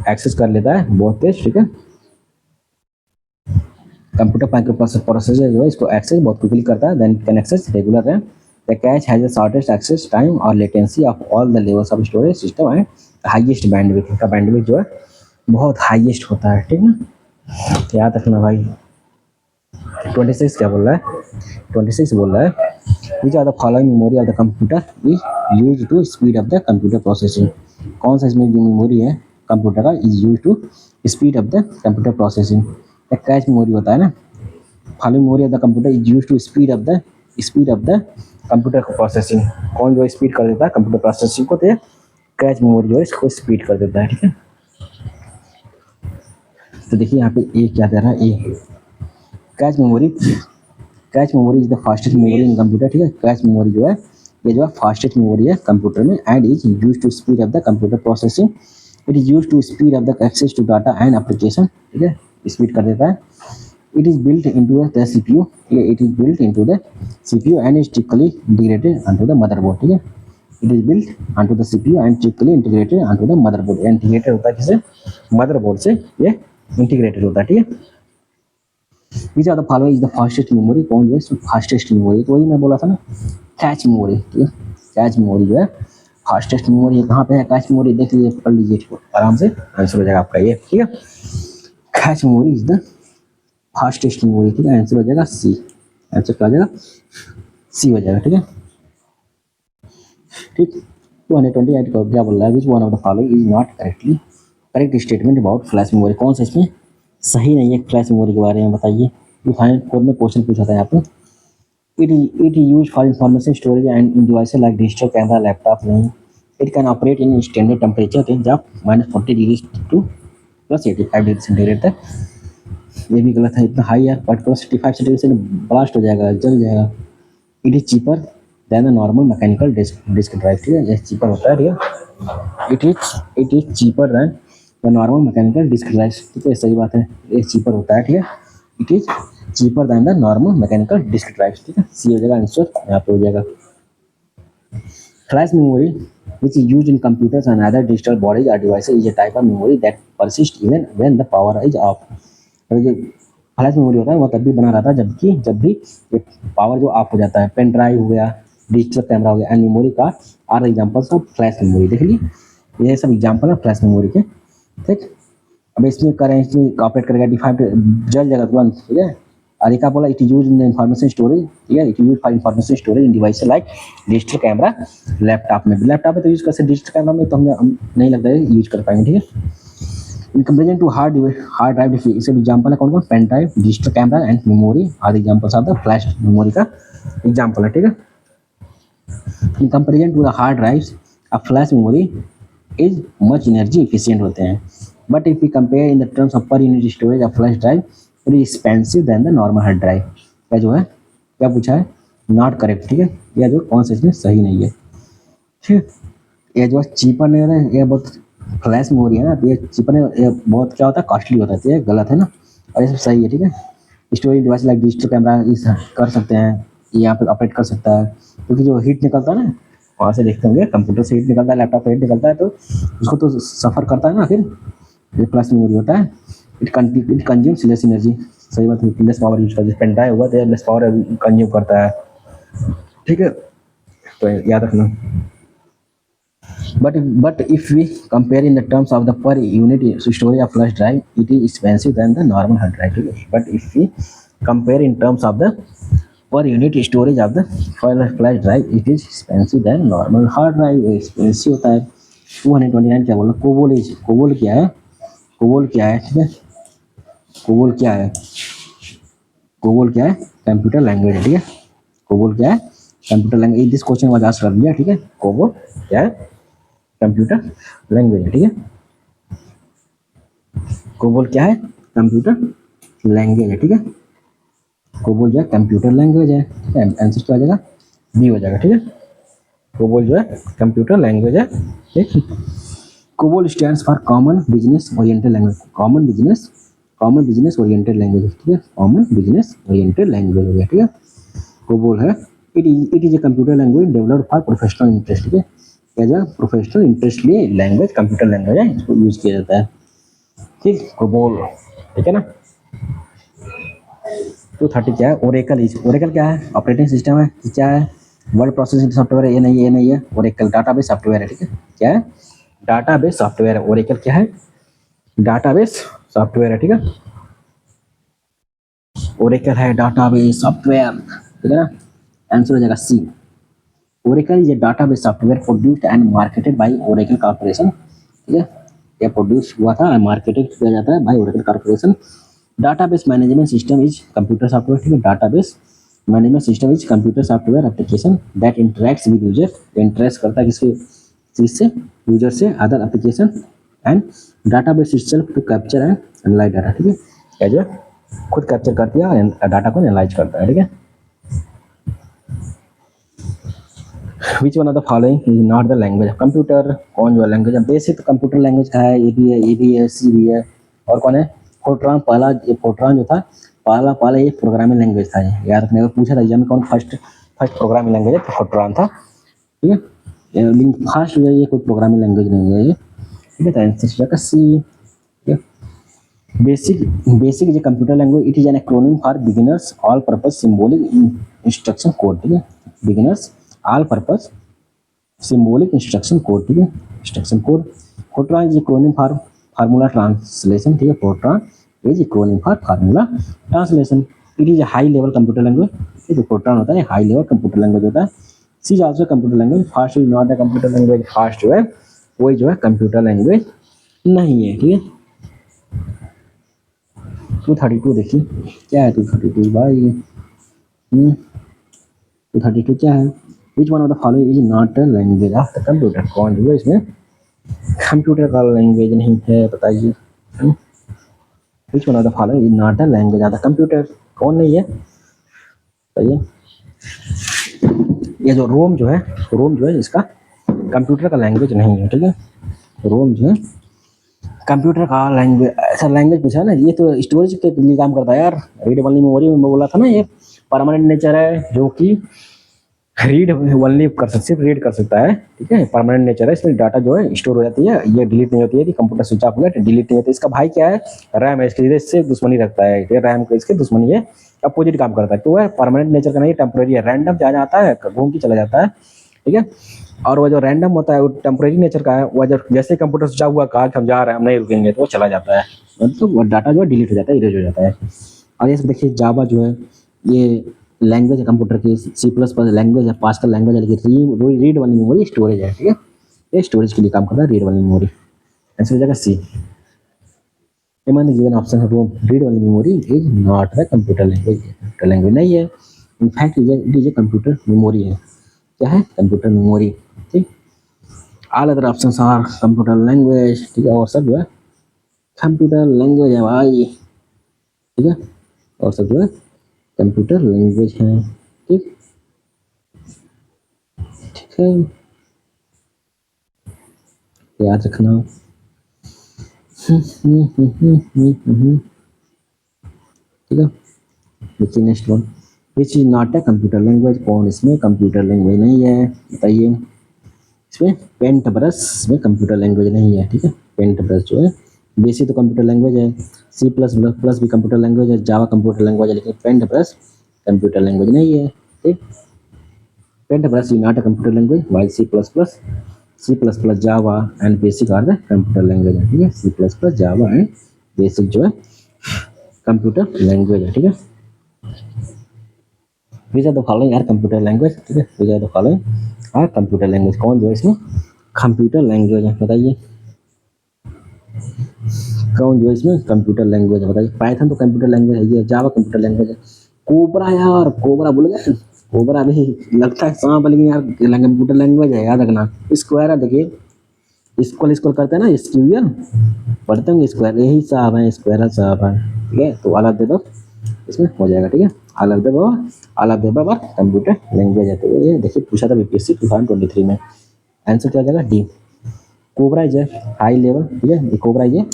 एक्सेस कर लेता है बहुत तेज। ठीक है, कंप्यूटर माइक्रोप्रोसेसर जो है इसको एक्सेस बहुत क्विकली करता है, then can access regular RAM. The cache has the shortest access time और latency of all the levels of storage system and highest bandwidth. का बैंडविड्थ जो है बहुत हाईएस्ट होता है। ठीक ना, तो याद रखना भाई। 26 क्या बोल रहा है, 26 बोल रहा है which are the following memory of the computer is use to speed up the computer processing. कौन सा इसमें जो मेमोरी है कंप्यूटर का is use to speed up the computer processing. Cache memory होता है ना, following memory of the computer is use to speed up the computer processing. कौन जो स्पीड कर देता है कंप्यूटर प्रोसेसिंग को, तो कैच मेमोरी जो है इसको स्पीड कर देता है। ठीक है, तो देखिए यहाँ पे ए क्या दे रहा है, A cache memory. Cache memory is the fastest memory in computer. ठीक है, कैच मेमोरी जो है ये जो है फास्टेस्ट मेमोरी है कंप्यूटर में and is use to speed up the computer processing. It is use to speed up the access to data and application. ठीक है, स्पीड कर देता है। It is built into the CPU. It is built into the CPU and is typically integrated onto the motherboard. ठीक है, it is built onto the CPU and typically integrated onto the motherboard. integrated होता है किसे, motherboard से ये integrated होता है। ठीक है, which are the following is the fastest memory। कौन जो है fastest memory, तो वही मैं बोला था ना कैच मेमोरी। ठीक है, कैच मेमोरी जो है फास्टेस्ट मेमोरी है। कहाँ पे है कैच मेमोरी, देख लीजिए, पढ़ लीजिए इसको आराम से, आंसर हो जाएगा आपका ये। ठीक है, cache memory is the fastest memory. ठीक है, आंसर हो जाएगा सी, आंसर क्या हो जाएगा सी हो जाएगा। ठीक है, ठीक 228 को क्या बोल रहा है, which one of the following is not correct statement about flash memory. कौन सा इसमें सही नहीं है फ्लैश मेमोरी के बारे में, बताइए। फाइनल कोर में क्वेश्चन पूछा था यहाँ पे। It use for information storage and in devices like digital camera laptop. नहीं, it can operate in standard temperature range of -40 degree to +85 degree centigrade तक। ये भी गलत है, इतना हाई है, बट +65 सेंटीग्रेड से ब्लास्ट हो जाएगा, जल जाएगा। It is cheaper than the normal mechanical disk drive. ठीक है, ये चीपर होता है। ठीक है, it is cheaper than the normal mechanical disk drive. ठीक है, सही बात है, ये चीपर होता है। ठीक है, it is cheaper than the normal mechanical disk drive. ठीक है, सी हो जाएगा आंसर, यहाँ पे हो जाएगा। Flash memory which is used in computers and other digital bodies or devices is a type of memory that persists even when the power is off। तो जो फ्लैश मेमोरी होता है वो तब भी बना रहता है जब भी ये पावर जो ऑफ हो जाता है। पेन ड्राइव हो गया, डिजिटल कैमरा हो गया and memory card are examples of flash memory. देख लीजिए, ये सब एग्जांपल है फ्लैश मेमोरी के। ठीक, अब इसमें करें, इसमें ऑपरेट करेगा डिफाइंड जल जाएगा तुरंत। ठीक है, और एक बोला it is use in information storage. ठीक है, it use for information storage in device like digital camera laptop में तो यूज कर सकते, डिजिटल कैमरा में तो हम नहीं लगता है यूज कर पाएंगे। ठीक है, in comparison to hard drive, इसके एग्जांपल है कौन कौन, pen drive, digital camera and memory are examples of the flash memory का एग्जांपल है। ठीक है, in comparison to the hard drives a flash memory is much energy efficient होते हैं, but if we compare in the terms of per unit storage of flash drive it is expensive than the normal hard drive. क्या जो है क्या पूछा है, not correct. ठीक है, यह जो कौन सा इसमें सही नहीं है। ठीक, ये जो चीपर नहीं होता है, ये बहुत फ्लैश मेमोरी है ना, ये चीपर नहीं, ये बहुत क्या होता है कॉस्टली होता है, ये गलत है ना, और ये सब सही है। ठीक है, storage device like digital camera इस कर सकते हैं, यहाँ पे ऑपरेट कर सकता है, क्योंकि जो हीट निकलता है ना वहाँ से देखते होंगे, कंप्यूटर से हीट निकलता है, लैपटॉप से हीट निकलता है, तो उसको तो सफ़र करता है ना, फिर ये फ्लैश मेमोरी होता है। इट कंज्यूम्स लेस एनर्जी, सही बात है, लेस पावर यूज करता है। पेन ड्राइव हुआ तो लेस पावर कंज्यूम करता है। ठीक है, तो याद रखना। But if we compare in the terms of the per unit storage of flash drive, it is expensive than the normal hard drive. But if we compare in terms of the per unit storage of the flash drive it is expensive than normal hard drive expensive होता है 229 क्या बोला COBOL क्या है ठीक है COBOL क्या है कंप्यूटर लैंग्वेज है ठीक है कोबोल क्या है computer language this question was asked earlier ठीक है कोबोल क्या है कंप्यूटर लैंग्वेज है ठीक है कोबोल क्या है कंप्यूटर लैंग्वेज है ठीक है कोबोल जो है कंप्यूटर लैंग्वेज है आंसर क्या हो जाएगा बी हो जाएगा ठीक है कोबोल जो है कंप्यूटर लैंग्वेज है ठीक COBOL stands for common business oriented language common business oriented language ठीक है कॉमन बिजनेस ओरिएंटेड लैंग्वेज हो गया ठीक है कोबोल है it is a computer language developed for professional interest ठीक है क्या जो प्रोफेशनल इंटरेस्ट लिए लैंग्वेज कंप्यूटर लैंग्वेज है इसको यूज किया जाता है ठीक कोबोल ठीक है ना 230 क्या है ओरेकल क्या है ऑपरेटिंग सिस्टम है क्या है वर्ड प्रोसेसिंग सॉफ्टवेयर ये नहीं है ओरेकल डाटाबेस सॉफ्टवेयर है ठीक है क्या है डाटाबेस सॉफ्टवेयर है ओरेकल क्या है डाटाबेस सॉफ्टवेयर है ठीक है ओरेकल है डाटाबेस सॉफ्टवेयर ठीक है ना आंसर हो जाएगा C Oracle is a database software produced and marketed by Oracle Corporation ठीक है ये प्रोड्यूस हुआ था मार्केटेड किया जाता है by Oracle corporation database management system is computer software ठीक है database management system is computer software application that interacts with user interact करता है किससे यूजर से other application and database itself to capture and analyse data ठीक है क्या जो खुद कैप्चर करती है डाटा को एनालाइज करता है ठीक है which one of the following is not the language of computer कौन जो लैंग्वेज है बेसिक कंप्यूटर लैंग्वेज का है ए बी है सी भी है और कौन है फोर्ट्रान फोर्ट्रान जो था पहला ये प्रोग्रामिंग लैंग्वेज था याद रखने को पूछा था एग्जाम में कौन फर्स्ट प्रोग्रामिंग लैंग्वेज है तो फोर्ट्रान था ठीक है फर्स्ट जो है ये कोई प्रोग्रामिंग लैंग्वेज नहीं है ये ठीक है तो आंसर का सी ठीक है बेसिक जो computer language it is an acronym for beginners all purpose symbolic instruction code ठीक है beginners all purpose symbolic instruction code ठीक है instruction code FORTRAN is acronym for formula translation ठीक है FORTRAN is acronym for formula translation it is high level computer language जो FORTRAN होता है high level computer language होता है C is also computer language fast is not the computer language fast जो है वही जो है कंप्यूटर लैंग्वेज नहीं है ठीक है 232 देखिए क्या है 232 भाई 232 क्या है which one of the following is not a language of the computer कौन जो है इसमें कंप्यूटर का लैंग्वेज नहीं है बताइए which one of the following is not a language of the computer कौन नहीं है बताइए ये जो रोम जो है इसका कंप्यूटर का लैंग्वेज नहीं है ठीक है रोम जो है कंप्यूटर का लैंग्वेज ऐसा लैंग्वेज पूछा है ना ये तो स्टोरेज के लिए काम करता है यार रीड ओनली मेमोरी में बोला था ना ये परमानेंट नेचर है जो कि रीड ओनली सिर्फ रीड कर सकता है ठीक है परमानेंट नेचर है इसमें डाटा जो है स्टोर हो जाती है ये डिलीट नहीं होती है कंप्यूटर स्विच ऑफ हो गया डिलीट नहीं होता इसका भाई क्या है रैम है इसके दुश्मनी रखता है रैम को इसके दुश्मनी है अपोजिट काम करता है तो वह परमानेंट नेचर का नहीं टेम्परेरी है रैंडम जा जाता है घूम के चला जाता है ठीक है और वह जो रैंडम होता है वो टेम्परेरी नेचर का है वह जब जैसे कंप्यूटर स्विच ऑफ हुआ कहा कि हम जा रहे हैं हम नहीं रुकेंगे तो वो चला जाता है मतलब वो डाटा जो है डिलीट हो जाता है इरेज हो जाता है और ये देखिए जावा जो है ये लैंग्वेज है कंप्यूटर की सी प्लस लैंग्वेज है पास्कल लैंग्वेज है लेकिन रीड वाली मेमोरी स्टोरेज है ठीक है ये स्टोरेज के लिए काम करता है रीड वाली मेमोरी आंसर हो जाएगा सी द गिवन ऑप्शन है रोम रीड वाली memory is not the computer language नहीं है in fact it is a computer memory है क्या है कंप्यूटर मेमोरी ठीक all other options are computer language ठीक है और सब जो है कंप्यूटर लैंग्वेज है भाई ठीक है और सब जो है कंप्यूटर लैंग्वेज है ठीक ठीक है याद रखना ठीक है देखिए next one which is not a computer language कौन इसमें कंप्यूटर लैंग्वेज नहीं है बताइए इसमें पेंट ब्रश में कंप्यूटर लैंग्वेज नहीं है ठीक है पेंट ब्रश जो है बेसिक तो कंप्यूटर लैंग्वेज है सी प्लस प्लस भी कंप्यूटर लैंग्वेज है जावा कंप्यूटर लैंग्वेज है लेकिन पेंट ब्रश कंप्यूटर लैंग्वेज नहीं है ठीक paint brush is not a computer language while C plus plus Java and BASIC are the computer language है ठीक है C plus plus Java and BASIC जो है कंप्यूटर लैंग्वेज है ठीक है which are the following are computer language, ठीक है, which are the following are computer language, कौन जो है इसमें कंप्यूटर लैंग्वेज है, बताइए कौन जो है इसमें कंप्यूटर लैंग्वेज है, बताइए। पाइथन तो कंप्यूटर लैंग्वेज है, ये जावा कंप्यूटर लैंग्वेज है। कोबरा यार, कोबरा भूल गए, कोबरा भी लगता है सांप, लेकिन यार कंप्यूटर लैंग्वेज है, याद रखना। स्क्वायर है, देखिए स्क्वायर स्क्वायर करते हैं ना, स्क्यूएल पढ़ते होंगे, स्क्वायर यही साहब है, स्क्वायर साहब है, ठीक है। तो अलग दे दो, इसमें हो जाएगा, ठीक है। अलग दे बाबा, अलग दे बाबा कंप्यूटर लैंग्वेज है। तो ये देखिए पूछा था बीपीएससी 2023 में। आंसर क्या हो जाएगा, D. Cobra is high level, ठीक है, ये कोबरा ये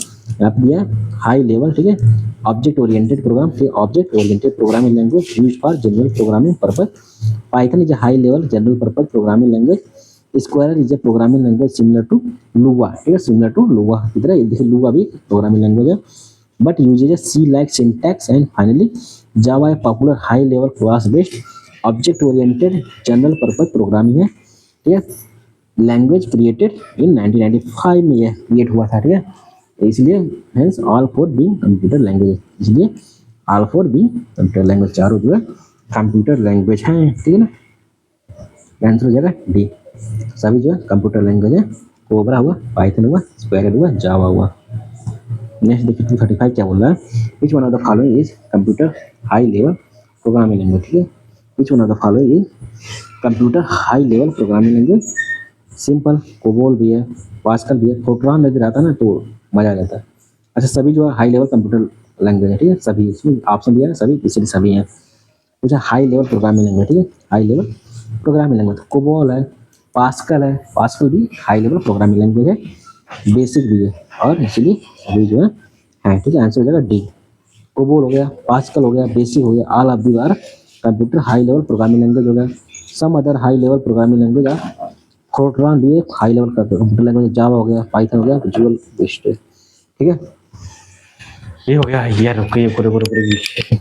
आप दिया हाई लेवल, ठीक है, ऑब्जेक्ट ओरिएंटेड प्रोग्राम, ठीक है, object oriented programming language use for general programming purpose. Python is high level general purpose programming language. Square is a programming language similar to Lua, ठीक है, similar to लुआ की तरह, देखिए लुआ भी प्रोग्रामिंग लैंग्वेज है, but uses a C-like syntax. And finally, Java a popular high-level class-based object-oriented general-purpose programming है, ठीक है। लैंग्वेज क्रिएटेड इन 1995 में यह क्रिएट हुआ था, ठीक है। तो इसलिए hence all four being computer language, इसलिए all four being computer language, चारों जो है कंप्यूटर लैंग्वेज हैं, ठीक है ना। आंसर हो जाएगा डी, सभी जो है कंप्यूटर लैंग्वेज है। कोबरा हुआ, पाइथन हुआ, स्क्वायर हुआ, जावा हुआ। नेक्स्ट देखिए 235 क्या बोल रहा है, which one of the following is computer high level programming language, ठीक है। Which one of the following is computer high level programming language. Simple COBOL भी है, पास्कल भी है, फोर्ट्रान लग रहा था ना तो मजा आ जाता है। अच्छा सभी जो है हाई लेवल कंप्यूटर लैंग्वेज है, ठीक है, सभी इसमें ऑप्शन दिया है सभी, इसलिए सभी हैं। कुछ हाई लेवल प्रोग्रामिंग लैंग्वेज, ठीक है, high level programming language COBOL है, पास्कल है, पास्कल भी हाई लेवल प्रोग्रामिंग लैंग्वेज है, बेसिक भी है, और इसलिए अभी जो है, ठीक है। आंसर हो जाएगा डी। कोबोल हो गया, पास्कल हो गया, बेसिक हो गया, all of the are computer high level programming language हो गया। Some other high level programming language are FORTRAN भी एक हाई लेवल का कंप्यूटर लैंग्वेज, जावा हो गया, पाइथन हो गया, विजुअल बेस्ड, ठीक है। ये हो गया यार, रुकिए पूरे पूरे पूरे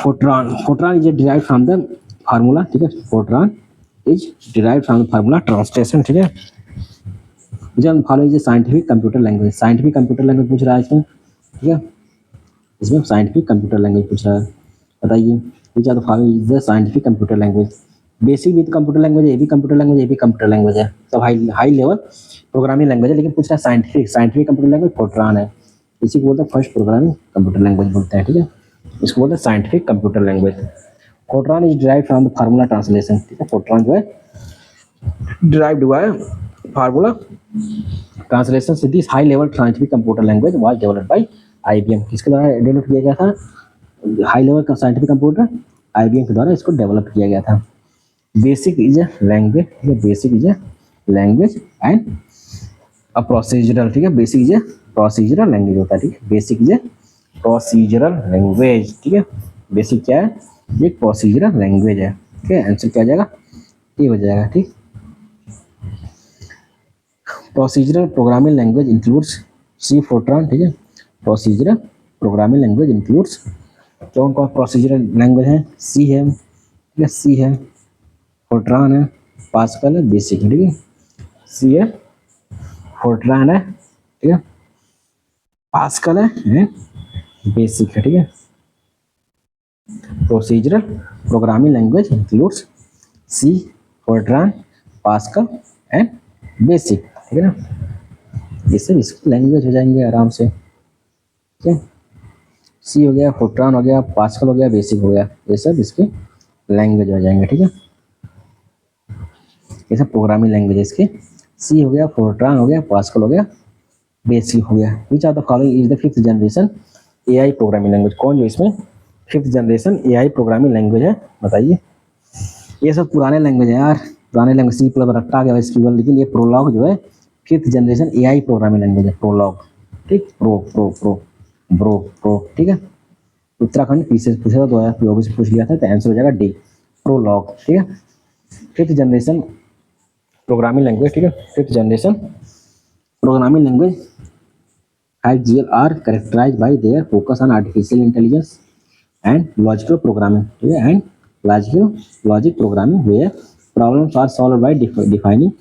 Fortran is derived from the formula, ठीक है, FORTRAN is derived from the formula translation, ठीक है। जब follow is scientific computer language, scientific computer language पूछ रहा है इसमें, ठीक है, इसमें साइंटिफिक कंप्यूटर लैंग्वेज पूछ रहा है। बताइए which are the following is the scientific computer language. BASIC with computer language, ये भी कंप्यूटर लैंग्वेज, ये भी कंप्यूटर लैंग्वेज है, सब हाई लेवल प्रोग्रामिंग लैंग्वेज है, लेकिन पूछ रहा है साइंटिफिक कंप्यूटर लैंग्वेज फोर्ट्रान है। इसी को बोलते हैं फर्स्ट प्रोग्रामिंग कंप्यूटर लैंग्वेज बोलते हैं, ठीक है, इसको बोलते हैं scientific computer language. Fortran is derived from the formula translation, ठीक है, फोर्ट्रान जो है डिराइव्ड हुआ है फार्मूला ट्रांसलेशन से। This high level scientific computer language was developed by IBM, किसके द्वारा डेवलप किया गया था? हाई लेवल का साइंटिफिक कंप्यूटर IBM के द्वारा इसको डेवलप किया गया था। बेसिक इज ए लैंग्वेज, ठीक है, basic is a language and a procedural, ठीक है, basic is a procedural language होता है, ठीक है, basic is a procedural language, ठीक है, बेसिक क्या है? एक प्रोसीजरल लैंग्वेज है, ठीक है, आंसर क्या आ जाएगा? ये हो जाएगा, ठीक। Procedural programming language includes C Fortran, ठीक है, प्रोसीजरल प्रोग्रामिंग लैंग्वेज इंक्लूड्स कौन कौन प्रोसीजरल लैंग्वेज है? सी है, ठीक है, सी है, फोर्ट्रान है, पास्कल है, बेसिक है, ठीक है, सी है, फोर्ट्रान है, ठीक है, पास्कल है, बेसिक है, ठीक है। Procedural programming language includes C, FORTRAN, Pascal and BASIC, ठीक है ना, ये सब इसकी लैंग्वेज हो जाएंगे आराम से, ठीक है। सी हो गया, फोर्ट्रान हो गया, पास्कल हो गया, बेसिक हो गया, ये सब इसके लैंग्वेज हो जाएंगे, ठीक है, ये सब प्रोग्रामिंग लैंग्वेज है इसके। सी हो गया, फोर्ट्रान हो गया, पास्कल हो गया, बेसिक हो गया। Which are the following is the fifth generation AI programming language, कौन जो इसमें fifth generation AI programming language है? बताइए। ये सब पुराने लैंग्वेज है यार, पुराने लैंग्वेज, सी प्लस रट्टा गया SQL, लेकिन ये प्रोलॉग जो है fifth generation AI programming language है, प्रोलॉग, ठीक, प्रो, ठीक है। उत्तराखंड पीसीएस पूछा था 2024 से पूछ लिया था, तो आंसर हो जाएगा डी, प्रोलॉग, ठीक है। फिफ्थ जनरेशन प्रोग्रामिंग लैंग्वेज, ठीक है, fifth generation programming language GL are characterized by their focus on artificial intelligence and logical programming, ठीक है, and logic programming where problems are solved by defining,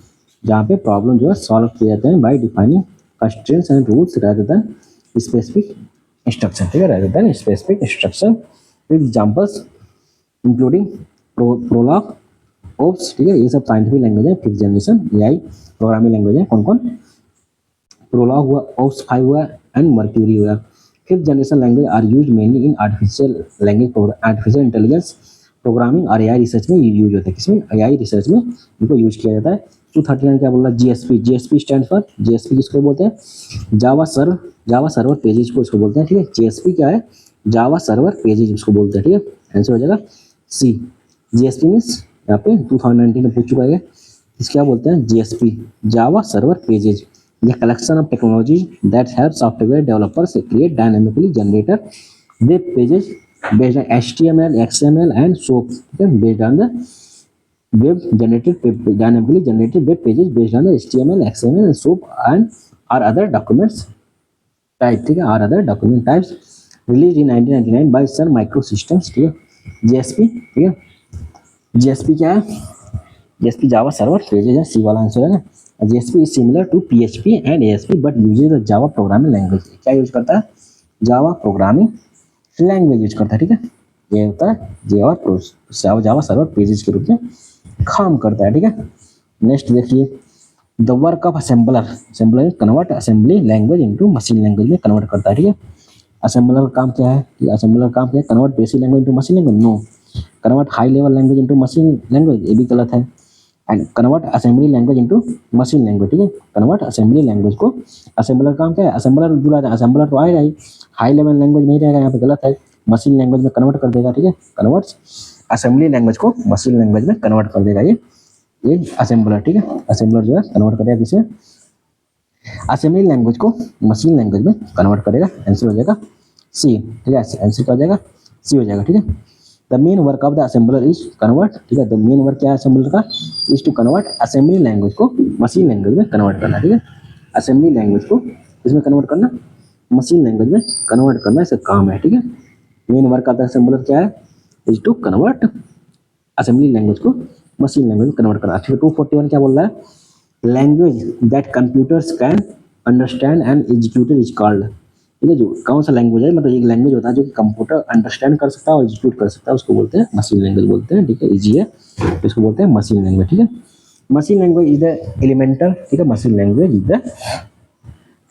जहाँ पे problem जो है सॉल्व किए जाते हैं by defining constraints and rules rather than specific instruction, ठीक है, rather than specific instruction with examples including prolog, OPS, ठीक है, ये सब साइंटिफिक लैंग्वेज है, fifth generation AI programming language है। कौन कौन? प्रोलॉग हुआ, OPS 5 हुआ एंड मर्क्यूरी हुआ। Fifth generation language are used mainly in artificial intelligence programming और AI रिसर्च में यूज होता है। किसमें? AI रिसर्च में इनको यूज किया जाता है। 239 क्या बोल रहा है? GSP स्टैंड फॉर, GSP किसको बोलते हैं? जावा सर्वर पेजेज को इसको बोलते हैं, ठीक है। GSP क्या है? जावा सर्वर पेजेज उसको बोलते हैं, ठीक है, आंसर हो जाएगा सी। GSP मीन्स यहाँ पे 2019 में पूछ चुका है, इस क्या बोलते हैं? GSP Java server pages, the collection of technology that help software developers create dynamically generated web pages based on HTML, XML and SOAP, okay? Based on the dynamically generated web pages based on the HTML, XML and SOAP and or other documents type, ठीक है, or other document types released in 1999 by Sun Microsystems, ठीक है। GSP, ठीक है, GSP क्या है? GSP Java server pages है, सी वाला आंसर है ना। GSP is similar to PHP and ASP but uses the Java programming language, क्या यूज करता है? जावा प्रोग्रामिंग लैंग्वेज यूज करता है, ठीक है, ये होता है जावा सर्वर पेजेज के रूप में काम करता है, ठीक है। नेक्स्ट देखिए, the work of assembler convert assembly language into machine language में कन्वर्ट करता है, ठीक है। असेंबलर का काम क्या है? असेंबलर का काम क्या है? Convert BASIC language into machine language? No. Convert high level language into machine language? ये भी गलत है। And convert assembly language into machine language, ठीक है, कन्वर्ट असेंबली लैंग्वेज को। असेंबलर काम क्या है? असेंबलर जुड़ा है, असेंबलर तो आएगा ही, हाई लेवल लैंग्वेज नहीं रहेगा, यहाँ पे गलत है, मशीन लैंग्वेज में कन्वर्ट कर देगा, ठीक है, कन्वर्ट असेंबली लैंग्वेज को मशीन लैंग्वेज में कन्वर्ट कर देगा ये असेंबलर, ठीक है, असेंबलर जो है कन्वर्ट करेगा किसे? असेंबली लैंग्वेज को मशीन लैंग्वेज में कन्वर्ट करेगा, आंसर हो जाएगा सी, ठीक है, आंसर क्या हो जाएगा? सी हो जाएगा, ठीक है। The main work of the assembler is convert, ठीक है, द मेन वर्क क्या है असेंबलर का? Is to convert assembly language को मशीन लैंग्वेज में कन्वर्ट करना, ठीक है, असेंबली लैंग्वेज को इसमें कन्वर्ट करना, मशीन लैंग्वेज में कन्वर्ट करना, इसका काम है, ठीक है। Main work of the assembler क्या है? Is to convert assembly language को मशीन लैंग्वेज में कन्वर्ट करना। ठीक है, 241 क्या बोल रहा है, language that computers can understand and execute is called. ठीक है, जो कौन सा लैंग्वेज है, मतलब एक लैंग्वेज होता है जो कि कंप्यूटर अंडरस्टैंड कर सकता है और एग्जीक्यूट कर सकता है, उसको बोलते हैं मशीन लैंग्वेज बोलते हैं। ठीक है, इजी है, इसको बोलते हैं मशीन लैंग्वेज। ठीक है, machine language is the elemental, ठीक है, machine language is the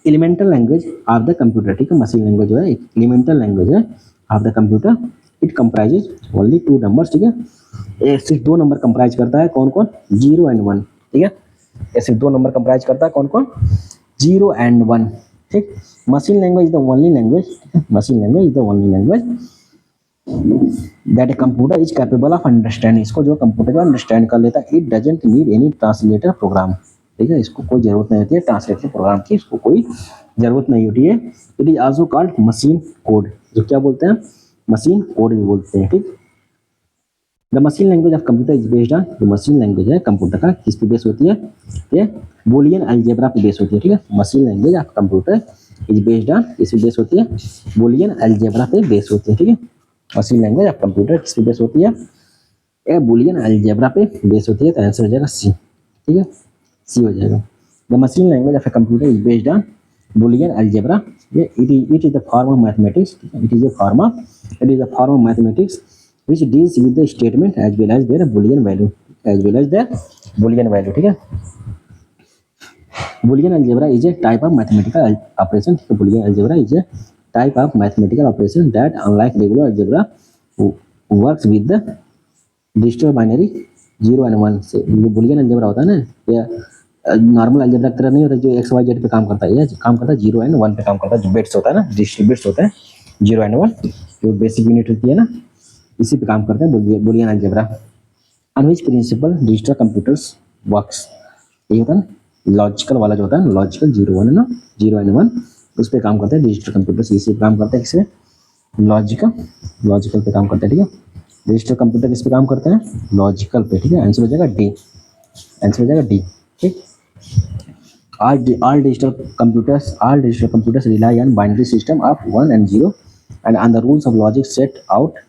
elemental language of the computer. ठीक है, मशीन लैंग्वेज जो है एक एलिमेंटल लैंग्वेज है of the computer. It comprises only 2 numbers. ठीक है, ये सिर्फ 2 नंबर कंप्राइज करता है, कौन कौन, 0 एंड 1। ठीक है, ये सिर्फ 2 नंबर कंप्राइज करता है, कौन कौन, 0 एंड 1। ठीक, machine language is the only language, machine language is the only language that a computer is capable of understanding. इसको जो कंप्यूटर जो अंडरस्टैंड कर लेता है, it doesn't need any translator program. ठीक है, इसको कोई जरूरत नहीं होती है ट्रांसलेटर प्रोग्राम की, इसको कोई जरूरत नहीं होती है। It is also called machine code, जो क्या बोलते हैं, मशीन कोड भी बोलते हैं। ठीक, the machine language of computer is based on, जो मशीन लैंग्वेज है कंप्यूटर का किस पे बेस होती है, ये बूलियन अलजेब्रा पे बेस होती है। ठीक है, machine language of computer is based on, किस पे बेस होती है, बूलियन अलजेब्रा पे बेस होती है। ठीक है, मशीन लैंग्वेज ऑफ कंप्यूटर किस पे बेस होती है, ये बूलियन अलजेब्रा पे बेस होती है, तो आंसर हो जाएगा सी। ठीक है, सी हो जाएगा। The machine language of a computer is based on Boolean algebra, it is the form of mathematics, it is a form of mathematics which deals with the statement as well as their boolean value, as well as their boolean value। ठीक है, boolean algebra is a type of mathematical operation। ठीक है, boolean algebra is a type of mathematical operation that unlike regular algebra works with the digital binary 0 and 1 से। जो boolean algebra होता है ना, या नॉर्मल अलजेब्रा की तरह नहीं होता जो एक्स वाई जेड पे काम करता है, ये काम करता है 0 एंड 1 पे काम करता है। जो बिट्स होता है ना, डिजिटल बिट्स होता है 0 एंड 1, जो बेसिक यूनिट होती है ना, इसी पे काम करते हैं Boolean algebra. On which principle digital computers works, ये होता है ना लॉजिकल वाला जो होता है, लॉजिकल 0 1 ना, 0 एंड 1, उस पर काम करते हैं डिजिटल कंप्यूटर्स, इसी पे काम करते हैं, किससे, लॉजिकल पे काम करते हैं। ठीक है, डिजिटल कंप्यूटर किस पे काम करते हैं, लॉजिकल पे। ठीक है, आंसर हो जाएगा डी, आंसर हो जाएगा डी। ठीक, all digital computers rely on binary system of 1 and 0 and on the rules of logic set out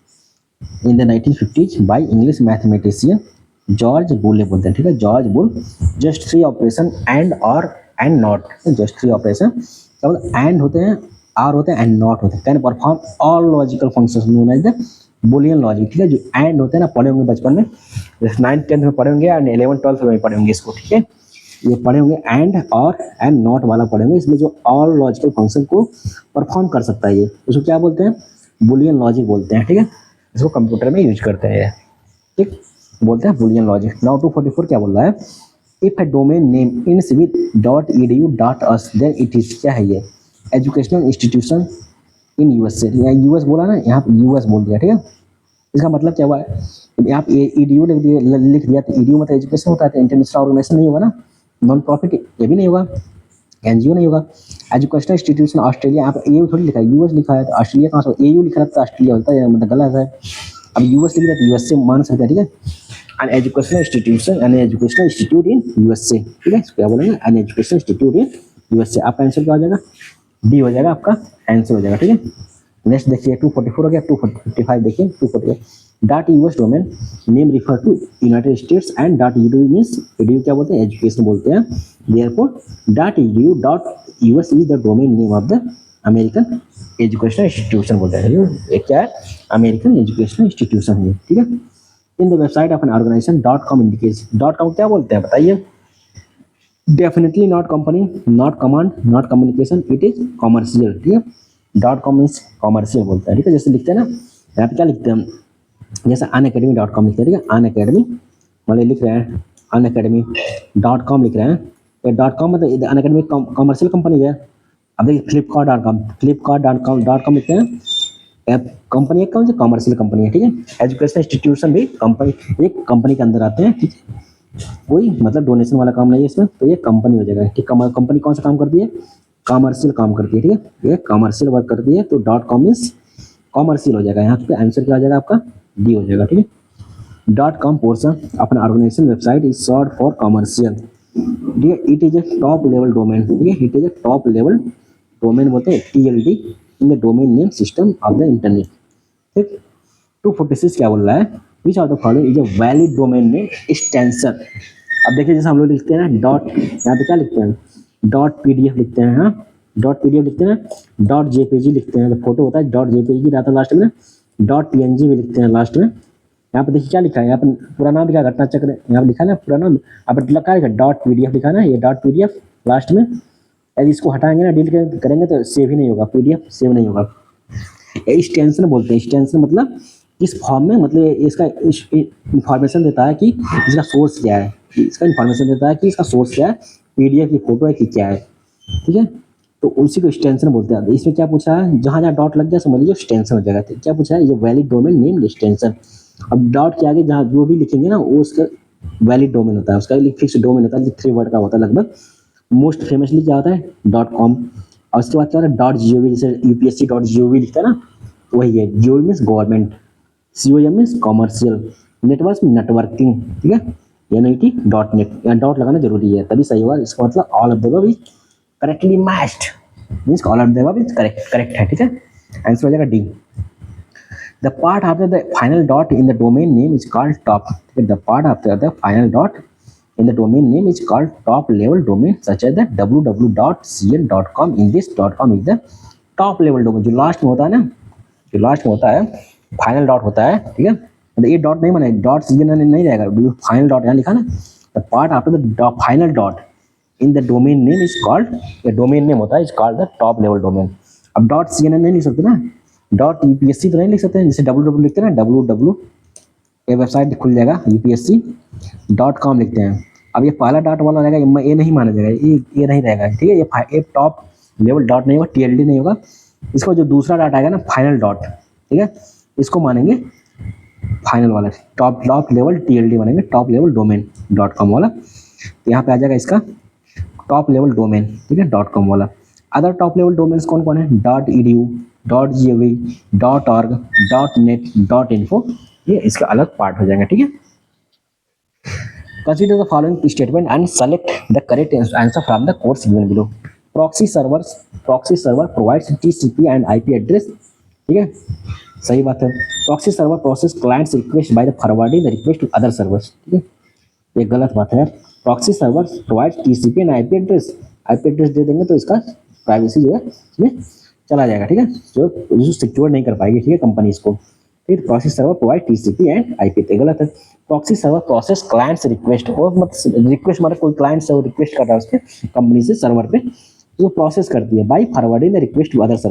in the 1950s by English mathematician George bull बोलते हैं। ठीक है, George bull. Just 3 operation and और and not, just 3 operation क्या बोलते हैं, and होते हैं, आर होते हैं एंड नॉट होते हैं, can perform all logical functions known as the Boolean logic. ठीक है, जो एंड होते हैं ना, पढ़े होंगे बचपन में, 9th 10th में पढ़े होंगे एंड 11th 12th में पढ़े होंगे इसको। ठीक है, ये पढ़े होंगे एंड और एंड नॉट वाला पढ़े होंगे, इसमें जो ऑल लॉजिकल फंक्शन को परफॉर्म कर सकता है, ये उसको क्या बोलते हैं, बुलियन लॉजिक बोलते हैं। ठीक है, इसको कंप्यूटर में यूज करते हैं। ठीक, बोलते हैं बुलियन लॉजिक। नाउ 244 क्या बोल रहा है, if a domain name ends with .edu.us then it is, क्या है ये, एजुकेशनल इंस्टीट्यूशन इन यूएसए। यहाँ यूएस बोला ना, यहाँ पे यूएस बोल दिया। ठीक है, इसका मतलब क्या हुआ है, यहाँ पे ईडीयू लिख दिया, तो ईडीयू मतलब एजुकेशन होता है, तो इंटरनेशनल ऑर्गेनाइजेशन नहीं होगा ना, नॉन प्रॉफिट ये भी नहीं होगा, एनजीओ नहीं होगा। एजुकेशनल इंस्टीट्यूशन ऑस्ट्रेलिया, यहाँ पे एयू थोड़ी लिखा है, यूएस लिखा है, तो ऑस्ट्रेलिया कहाँ से, एयू लिखा रहता है ऑस्ट्रेलिया होता है, मतलब गलत है। अब यूएस लिख दिया तो यूएस से मान सकते हैं। ठीक है, an educational institute in USA. ठीक है, क्या बोलेंगे, an educational institute in USA. आपका आंसर क्या हो जाएगा, डी हो जाएगा, आपका आंसर हो जाएगा। ठीक है, नेक्स्ट देखिए 244 हो गया। 255 देखिए, 244 .us domain name refer to United States and .edu means, edu क्या बोलते हैं, एजुकेशन बोलते हैं। Therefore .edu.us is the domain name of the American educational institution बोलते हैं। ये क्या है, अमेरिकन एजुकेशनल इंस्टीट्यूशन है। ठीक है, in the website of an organization .com indicates, .com क्या बोलते हैं बताइए, definitely not company, not command, not communication, it is commercial. ठीक है, .com मींस कॉमर्शियल बोलते हैं। ठीक है, जैसे लिखते हैं ना, यहाँ पे क्या लिखते हैं, जैसे unacademy.com लिखते हैं। ठीक है, unacademy मतलब लिख रहे हैं unacademy.com लिख रहे हैं, ये .com मतलब unacademy कॉमर्शियल कंपनी है। अब देखिए flipkart.com लिखते हैं, कंपनी एक कौन सी, कॉमर्शियल कंपनी है। ठीक है, एजुकेशनल इंस्टीट्यूशन भी कंपनी, एक कंपनी के अंदर आते हैं। ठीक है, कोई मतलब डोनेशन वाला काम नहीं है इसमें, तो ये कंपनी हो जाएगा। ठीक, कंपनी कौन सा काम करती है, कॉमर्शियल काम करती है। ठीक है, ये कॉमर्शियल वर्क करती है, तो .com मींस कॉमर्शियल हो जाएगा। यहाँ पे आंसर क्या हो जाएगा, आपका डी हो जाएगा। ठीक है, .com portion of an organization website is short for commercial. ठीक है, it is a top level domain. ठीक है, it is a top level domain बोलते हैं TLD in the domain name system of the internet. ठीक, 246 क्या बोल रहा है, which are the following is a valid domain name extension. अब देखिए जैसे हम लोग लिखते हैं ना डॉट, यहाँ पे क्या लिखते हैं, डॉट पीडीएफ लिखते हैं, हाँ डॉट पीडीएफ लिखते हैं, डॉट जेपीजी लिखते हैं, तो फोटो होता है डॉट जेपीजी रहता है लास्ट में, डॉट पीएनजी भी लिखते हैं लास्ट में। यहाँ पे देखिए क्या लिखा है, यहाँ पे पूरा नाम लिखा है घटना चक्र, यहाँ पे लिखा है ना पूरा नाम, यहाँ पे लिखा है डॉट पीडीएफ लिखा है ना, ये डॉट पीडीएफ लास्ट में। यदि इसको हटाएंगे ना डिलीट करेंगे तो सेव ही नहीं होगा, पीडीएफ सेव नहीं होगा। एक्सटेंशन बोलते हैं, एक्सटेंशन मतलब इस फॉर्म में, मतलब इसका इंफॉर्मेशन देता है कि इसका सोर्स क्या है, इसका इंफॉर्मेशन देता है कि इसका सोर्स क्या है, पीडीएफ की फोटो है कि क्या है, ठीक है। तो उसी को एक्सटेंशन बोलते हैं। इसमें क्या पूछा है, जहाँ जहाँ डॉट लग गया समझ लीजिए एक्सटेंशन हो जाएगा। तो क्या पूछा है, ये वैलिड डोमेन नेम एक्सटेंशन। अब डॉट के आगे जहाँ जो भी लिखेंगे ना वो उसका वैलिड डोमेन होता है, उसका फिक्स डोमेन होता है, 3 वर्ड का होता है लगभग। मोस्ट फेमसली क्या होता है .com, और उसके बाद क्या होता है .gov, जैसे UPSC.gov लिखता है ना, तो वही है। gov means government, COM means commercial, network में नेटवर्किंग, ठीक है। .net, यहाँ डॉट लगाना जरूरी है तभी सही होगा। इसका मतलब all of the above is correctly matched, means all of the above is correct है, ठीक है। आंसर हो जाएगा D. The part after the final dot in the domain name is called top. The part after the final dot in the domain name is called top level domain, such as the www.cn.com. In this .com is the top level domain. जो last में होता है ना, जो last में होता है final dot होता है, ठीक है। मतलब ये डॉट नहीं बना, डॉट cn नहीं रहेगा, फाइनल डॉट यहाँ लिखा ना। The part after the final dot in the domain name is called, ये डोमेन नेम होता है, is called the top level domain. अब डॉट cn नहीं लिख सकते ना, डॉट यूपीएससी तो नहीं लिख सकते हैं, जैसे www लिखते हैं ना, www ये वेबसाइट खुल जाएगा, UPSC.com लिखते हैं। अब ये पहला डॉट वाला रहेगा, ये नहीं माना जाएगा, ये नहीं रहेगा, ठीक है। ये टॉप लेवल डॉट नहीं होगा, TLD नहीं होगा। इसको जो दूसरा डॉट आएगा ना फाइनल डॉट, ठीक है, इसको मानेंगे फाइनल वाला, टॉप लेवल TLD मानेंगे, टॉप लेवल डोमेन .com वाला। तो यहाँ पे आ जाएगा इसका टॉप लेवल डोमेन, ठीक है, .com वाला। अदर टॉप लेवल डोमेन्स कौन कौन है, .edu, .gov, .org, .net, .info, ये इसका अलग पार्ट हो जाएगा, ठीक है। Consider the following statement and select the correct answer from the course given below. Proxy server provides TCP and IP address, ठीक है, सही बात है। Proxy server process clients request by the forwarding the request to other servers, ठीक है, ये गलत बात है यार। Proxy server provides TCP and IP address दे देंगे तो इसका प्राइवेसी जो है इसमें चला जाएगा, ठीक है, जो सिक्योर नहीं कर पाएगी, ठीक है, कंपनी इसको। फिर proxy server provide TCP and IP, तो गलत है। Proxy server process clients request, और मतलब रिक्वेस्ट मतलब कोई क्लाइंट से रिक्वेस्ट कर रहा है उसके कंपनी से सर्वर पे, जो प्रोसेस करती है by forwarding the request to other server.